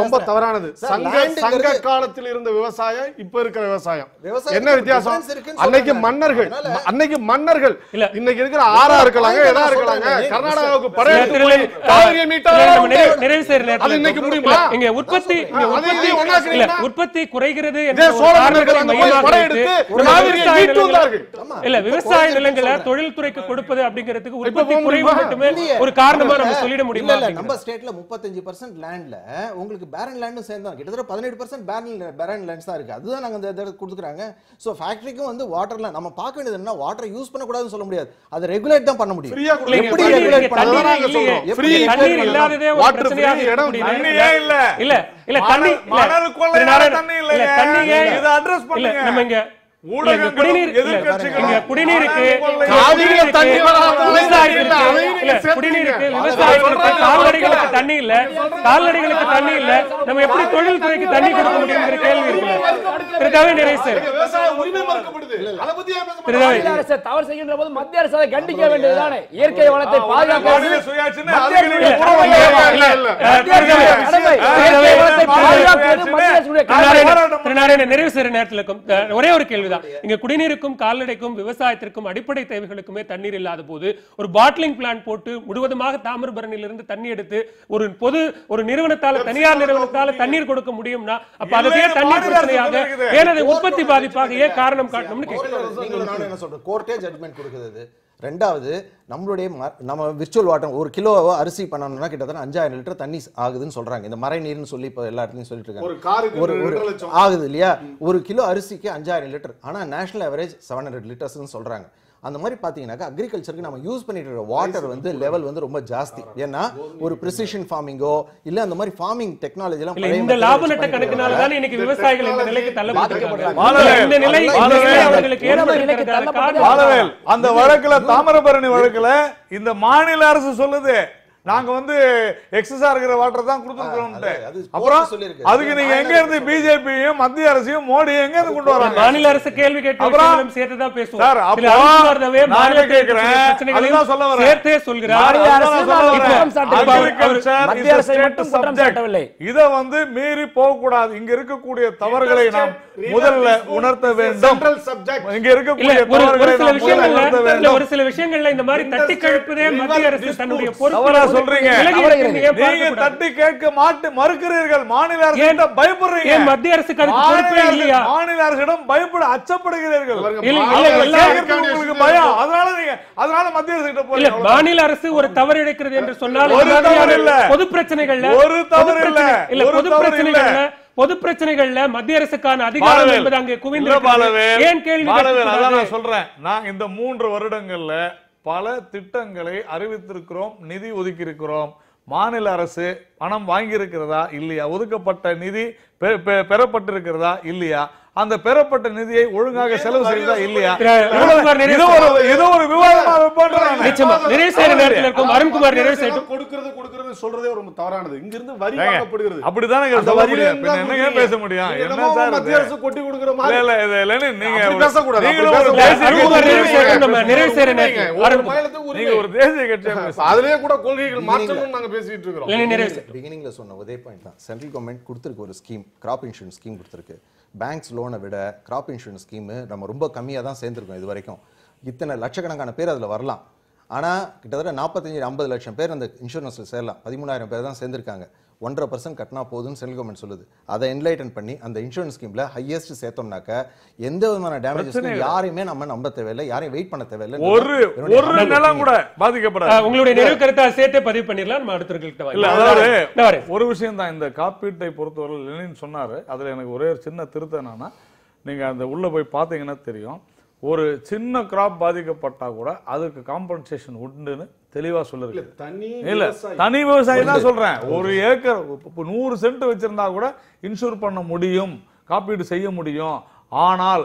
ரொம்ப தவறானது. சங்க காலத்தில் இருந்த விவசாயம் இப்ப இருக்கிற விவசாயம் என்ன வித்தியாசம்? அன்னைக்கு மன்னர்கள் இன்னைக்கு இருக்கிற ஆறா இருக்கலாங்க, எதா இருக்கலாங்க. கர்நாடகாவுக்கு படையெடுத்து காவிரியை மீட்டாங்க. நிறைவு செய்யற நேரத்துல அது இன்னைக்கு முடியுமா? இங்க உற்பத்தி குறைகிறது என்ற காரணத்தை மையமாக வைத்து இல்ல விவசாய நிலங்களை தொழில்துறைக்கு கொடுப்பது அப்படிங்கிறதுக்கு போறதுக்கு உற்பத்தி குறைவு மட்டுமே ஒரு காரணமா நம்ம சொல்லிட முடியுமா? இல்ல நம்ம ஸ்டேட்ல 35% லேண்ட்ல உங்களுக்கு பேரன் லேண்டும் சேர்ந்தா கிட்டத்தட்ட 18% பேரன் லேண்ட்ஸ் தான் இருக்கு. அதுதான் நாங்க இந்த கொடுத்துக்கறாங்க. சோ ஃபேக்டரிக்கும் வந்து வாட்டர்ல நம்ம பார்க்க வேண்டியது என்ன, வாட்டரை யூஸ் பண்ண கூடாதுன்னு சொல்ல முடியாது, அதை ரெகுலேட் தான் பண்ண முடியும். எப்படி ரெகுலேட் பண்ணலாம்? ஃப்ரீ தண்ணீர் இல்லாததே ஒரு பிரச்சனையாக இருக்கு. தண்ணியே இல்ல இல்ல தண்ணி மணல் கொள்ளையால தண்ணி இல்ல. தண்ணியே இத அட்ரஸ் பண்ணுங்க. நம்ம இங்க குடிநீர் எதிர்க்கட்சிகள் குடிநீருக்கு காவிரியில தண்ணி வராத குடிநீருக்கு விவசாயிகளுக்கு கால்நடைகளுக்கு தண்ணி இல்ல, கால்நடைகளுக்கு தண்ணி இல்ல, நம்ம எப்படி தொழில்துறைக்கு தண்ணி கொடுக்க முடியுங்கிற கேள்வி இருக்குல்ல. நிறைய சார் விவசாய உரிமை மறுக்கப்படுது. அத பத்தி மத்திய அரசு தவறு செய்கின்ற போது மத்திய அரசு அதை கண்டிக்க வேண்டியதுதானே. இயற்கை வளத்தை பாதுகாக்க நிறைவு செய்யற நேரத்தில் ஒரே ஒரு கேள்விதான். இங்க குடிநீருக்கும் கால்நடைக்கும் விவசாயத்திற்கும் அடிப்படை தேவைகளுக்குமே தண்ணீர் இல்லாத போது ஒரு பாட்லிங் பிளான்ட் போட்டு முழுவதுமாக தாமிரபரணியிலிருந்து தண்ணி எடுத்து ஒரு நிறுவனத்தால, தனியார் நிறுவனத்தால தண்ணீர் கொடுக்க முடியும்னா அப்ப அதுவே தண்ணீர் பிரச்சனையாக ஏன் அதை உற்பத்தி பாதிப்பாக ஏன் காரணம் காட்டணும்னு நான் என்ன சொல்றேன், கோர்ட்டே ஜட்மெண்ட் கொடுக்குது. ரெண்டாவது நம்மளுடைய நம்ம விர்ச்சுவல் வாட்டர் ஒரு கிலோ அரிசி பண்ணணும்னா கிட்டத்தட்ட 5000 லிட்டர் தண்ணி ஆகுதுன்னு சொல்றாங்க. இந்த மறை நீர்னு சொல்லி இப்போ எல்லா இடத்துலையும் சொல்லிட்டு இருக்காங்க. ஒரு ஆகுது இல்லையா, ஒரு கிலோ அரிசிக்கு 5000 லிட்டர். ஆனா நேஷனல் அவரேஜ் 700 லிட்டர்ஸ்னு சொல்றாங்க. அந்த மாதிரி பாத்தீங்கன்னாக்கா அக்ரிகல்ச்சருக்கு நம்ம யூஸ் பண்ணிட்டு இருக்க வாட்டர் வந்து லெவல் வந்து ரொம்ப ஜாஸ்தி. ஏன்னா ஒரு பிரிசிஷன் ஃபார்மிங்கோ இல்ல அந்த மாதிரி ஃபார்மிங் டெக்னாலஜி எல்லாம் இந்த லாப நட்ட கணக்குனால தான் இன்னைக்கு விவசாயிகள் இந்த நிலைக்கு தள்ளப்பட்டிருக்காங்க. இந்த நிலை அவங்களுக்கு ஏற்பட்டிருக்கிறது. அந்த வழக்குல தாமிரபரணி வழக்குல இந்த மாநில அரசு சொல்லுது நாங்க வந்து எக்ஸஸா இருக்கிற வாட்டர் தான் கொடுத்துருக்கோம். அப்புறம் அதுக்கு நீங்க எங்க இருந்து பிஜேபியும் மத்திய அரசையும் மோடி எங்க இருந்து கொண்டு வராங்க? மாநில அரசு கேள்வி கேட்டு சேர்த்து தான் பேசுவோம். இத வந்து மீறி போக கூடாது. இங்க இருக்கக்கூடிய தவறுகளை நாம் முதல்ல உணர்த்த வேண்டும். இங்க இருக்கக்கூடிய ஒரு சில விஷயங்கள்ல இந்த மாதிரி தட்டி கழிப்பதே மத்திய அரசு தன்னுடைய பொறுப்பு சொல்றீங்க. நீங்க தட்டி கேட்க மறுக்கிறீர்கள். மாநில அரசு பயப்படுறீங்க. மத்திய அரசுக்கு அதுக்கு பொறுப்பே இல்லையா? மாநில அரசிடம் பயப்பட அச்சப்படுகிறீர்கள். உங்களுக்கு பயம். அதனால மத்திய அரசு கிட்ட போய் மாநில அரசு ஒரு தவறு இழைக்கிறது என்று சொன்னால் பொது பிரச்சனைகள்ல ஒரு தவறு இல்ல. பொது பிரச்சனைகள்ல மத்திய அரசுக்கான அதிகாரம் என்பது அங்கே குவிந்து ஏன் கேள்வி நான் சொல்றேன். நான் இந்த 3 வருடங்கள்ல பல திட்டங்களை அறிவித்திருக்கிறோம், நிதி ஒதுக்கி இருக்கிறோம். மாநில அரசு பணம் வாங்கி இருக்கிறதா இல்லையா, ஒதுக்கப்பட்ட நிதி பெறப்பட்டிருக்கிறதா இல்லையா, அந்த பெறப்பட்ட நிதியை ஒழுங்காக செலவு செய்தா இல்லையா, ஏதோ ஒரு விவாதமாக கொடுக்கிறது சொல்றதே ரொம்ப தவறானது. இங்க இருந்து வரி வாங்கப்படுகிறது. அப்படிதானே என்னங்க பேச முடியும்? என்ன சார் மத்திய அரசு கொட்டி கொடுக்கிற மாதிரி இல்ல இல்ல நீங்க பேச கூடாது. நீங்க ஒரு தேசிய கட்சி அதுலயே கூட கொள்கைகள் மாற்றணும் நாங்க பேசிட்டு இருக்கோம். பிகினிங்ல சொன்ன ஒரே பாயிண்ட் தான். சென்ட்ரல் கவர்மெண்ட் கொடுத்திருக்கு ஒரு ஸ்கீம், கிராப் இன்சூரன்ஸ் ஸ்கீம் கொடுத்திருக்கு. பேங்க்ஸ் லோனை விட கிராப் இன்சூரன்ஸ் ஸ்கீம் நம்ம ரொம்ப கம்மியாக தான் சேர்ந்துருக்கோம் இது வரைக்கும். இத்தனை லட்சக்கணக்கான பேர் அதில் வரலாம். ஆனால் கிட்டத்தட்ட 45-50 லட்சம் பேர் அந்த இன்சூரன்ஸில் சேரலாம். 13,000 பேர் தான் சேர்ந்துருக்காங்க. 1.5% கட்டினா போதுன்னு சென்ட்ரல் கவர்மெண்ட் சொல்லுது. அதை என்லைட்டன் பண்ணி அந்த இன்சூரன்ஸ் ஸ்கீம்ல ஹையஸ்ட் சேர்த்தோம்னாக்க எந்த விதமான டேமேஜஸ் யாரையுமே நம்ம நம்ப தேவையில்லை, யாரையும் வெயிட் பண்ண தேவையில்லை. ஒரு நிலம் கூட பாதிக்கப்படாது. உங்களுடைய நிறைவு கருத்தை சேர்த்தே பதிவு பண்ணிடலாம். நம்ம அடுத்தவர்கள்ட்ட இல்ல, அதாவது ஒரு விஷயம் தான். இந்த காப்பீட்டை பொறுத்தவரை லெனின் சொன்னாரு. அதுல எனக்கு ஒரே ஒரு சின்ன திருத்தம் என்னன்னா, நீங்க அந்த உள்ள போய் பாத்தீங்கன்னா தெரியும், ஒரு சின்ன கிராப் பாதிக்கப்பட்டா கூட அதுக்கு காம்பன்சேஷன் உண்டுன்னு தெளிவா சொல்லுது. இல்ல தனி விவசாயி தான் சொல்றேன். ஒரு ஏக்கர் 100 சென்ட் வச்சிருந்தா கூட இன்சூர் பண்ண முடியும், காப்பீடு செய்ய முடியும். ஆனால்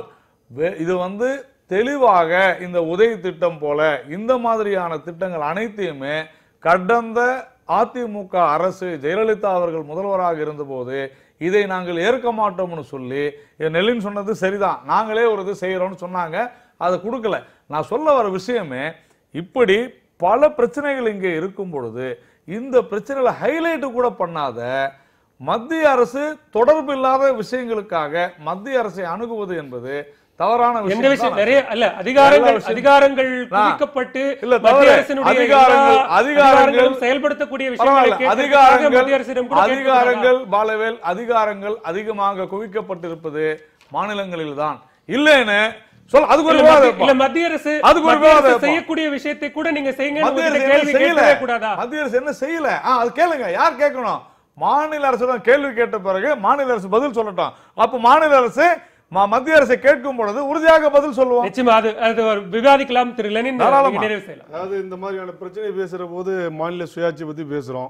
இது வந்து தெளிவாக இந்த உதவி திட்டம் போல இந்த மாதிரியான திட்டங்கள் அனைத்தையுமே கடந்த அதிமுக அரசு ஜெயலலிதா அவர்கள் முதல்வராக இருந்தபோது இதை நாங்கள் ஏற்க மாட்டோம்னு சொல்லி, நெல்லின் சொன்னது சரிதான், நாங்களே ஒரு இது செய்யறோம்னு சொன்னாங்க, அதை கொடுக்கல. நான் சொல்ல வர விஷயமே, இப்படி பல பிரச்சனைகள் இங்கே இருக்கும் பொழுது இந்த பிரச்சனைகளை ஹைலைட் கூட பண்ணாத மத்திய அரசு தொடர்பு இல்லாத விஷயங்களுக்காக மத்திய அரசை அணுகுவது என்பது தவறான விஷயம். நிறைய அல்ல அதிகாரங்கள் குவிக்கப்பட்டு அதிகாரங்கள் செயல்படுத்தக்கூடிய அதிகாரங்கள் அதிகமாக குவிக்கப்பட்டிருப்பது மாநிலங்களில் தான். இல்லைன்னு சொல்ல அதுக்கு ஒரு விவாதம் இல்ல மத்திய அரசு செய்யக்கூடிய விஷயத்தை கூட நீங்க செய்யுங்க. மத்திய அரசு என்ன செய்யல அது கேளுங்க. யார் கேட்கணும்? மாநில அரசு தான் கேள்வி கேட்ட பிறகு மாநில அரசு பதில் சொல்லட்டும். அப்ப மாநில அரசு மத்திய அரசை கேட்கும் பொழுது உறுதியாக பதில் சொல்லுவோம். நிச்சயமா அது விவாதிக்கலாம். திரு லெனின் நிறைவு செய்யலாம். அதாவது இந்த மாதிரியான பிரச்சனை பேசுற போது மாநில சுயாட்சி பத்தி பேசுறோம்.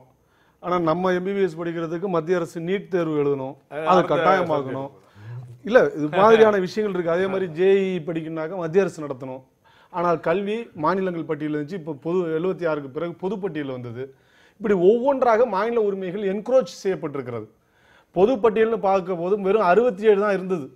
ஆனா நம்ம MBBS படிக்கிறதுக்கு மத்திய அரசு நீட் தேர்வு எழுதணும், அது கட்டாயமாக்கணும். இல்ல இது மாதிரியான விஷயங்கள் இருக்கு. அதே மாதிரி JEE படிக்கணும்னாக்க மத்திய அரசு நடத்தணும். ஆனால் கல்வி மாநிலங்கள் பட்டியல் இருந்துச்சு, இப்போ பொது 76க்கு பிறகு பொதுப்பட்டியல் வந்தது. இப்படி ஒவ்வொன்றாக மாநில உரிமைகள் என்க்ரோச் செய்யப்பட்டிருக்கிறது. பொதுப்பட்டியல்னு பார்க்க போது வெறும் 67 தான் இருந்தது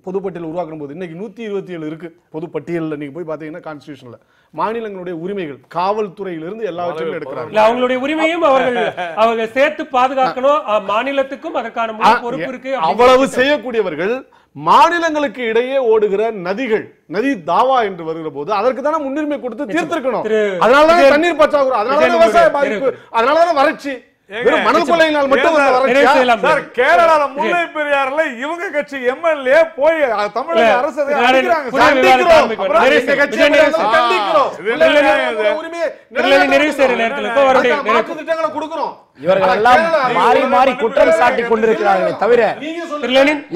பொதுப்பட்டியல் உருவாக்கும் போது. இன்னைக்கு 127 இருக்கு பொதுப்பட்டியல்ல. நீங்க போய் பாத்தீங்கன்னா கான்ஸ்டிடியூஷன்ல மாநிலங்களுடைய உரிமைகள் காவல்துறையிலிருந்து எல்லாவற்றையும் எடுக்கிறாங்க. அவங்களுடைய உரிமையும் அவர்கள் சேர்த்து பாதுகாக்கணும். மாநிலத்துக்கும் அதற்கான பொறுப்பு இருக்கு. அவ்வளவு செய்யக்கூடியவர்கள் மாநிலங்களுக்கு இடையே ஓடுகிற நதிகள், நதி தாவா என்று வருகிற போது அதற்கு தானே முன்னுரிமை கொடுத்து தீர்த்திருக்கணும். அதனாலதான் தண்ணீர் பற்றாக்குறை, அதனாலதான் விவசாய பாதிப்பு, அதனாலதான் வறட்சி. மணல் கொள்ளையினால் மட்டும் கேரளால முல்லை பெரியாறுல இவங்க கட்சி MLA போய் தமிழக அரசு இவர்கள் எல்லாம் மாறி மாறி குற்றம் சாட்டி கொண்டிருக்கிறார்களே தவிர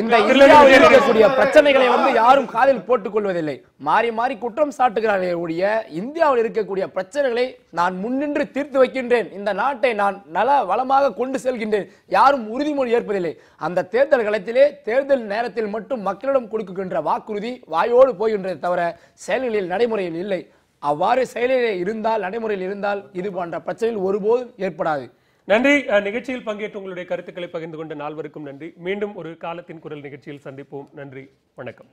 இந்த இந்தியாவில் இருக்கக்கூடிய பிரச்சனைகளை யாரும் காதில் போட்டுக் கொள்வதில்லை. மாறி மாறி குற்றம் சாட்டுகிறார்களே ஒழிய இந்தியாவில் இருக்கக்கூடிய பிரச்சனைகளை நான் முன்னின்று தீர்த்து வைக்கின்றேன், இந்த நாட்டை நான் நல வளமாக கொண்டு செல்கின்றேன், யாரும் உறுதிமொழி ஏற்பதில்லை. அந்த தேர்தல் களத்திலே தேர்தல் நேரத்தில் மட்டும் மக்களிடம் கொடுக்கின்ற வாக்குறுதி வாயோடு போகின்றதை தவிர செயல்களில் நடைமுறையில் இல்லை. அவ்வாறு செயலிலே இருந்தால், நடைமுறையில் இருந்தால் இது போன்ற பிரச்சனைகள் ஒருபோதும் ஏற்படாது. நன்றி. நிகழ்ச்சியில் பங்கேற்று உங்களுடைய கருத்துக்களை பகிர்ந்து கொண்ட நால்வருக்கும் நன்றி. மீண்டும் ஒரு காலத்தின் குரல் நிகழ்ச்சியில் சந்திப்போம். நன்றி, வணக்கம்.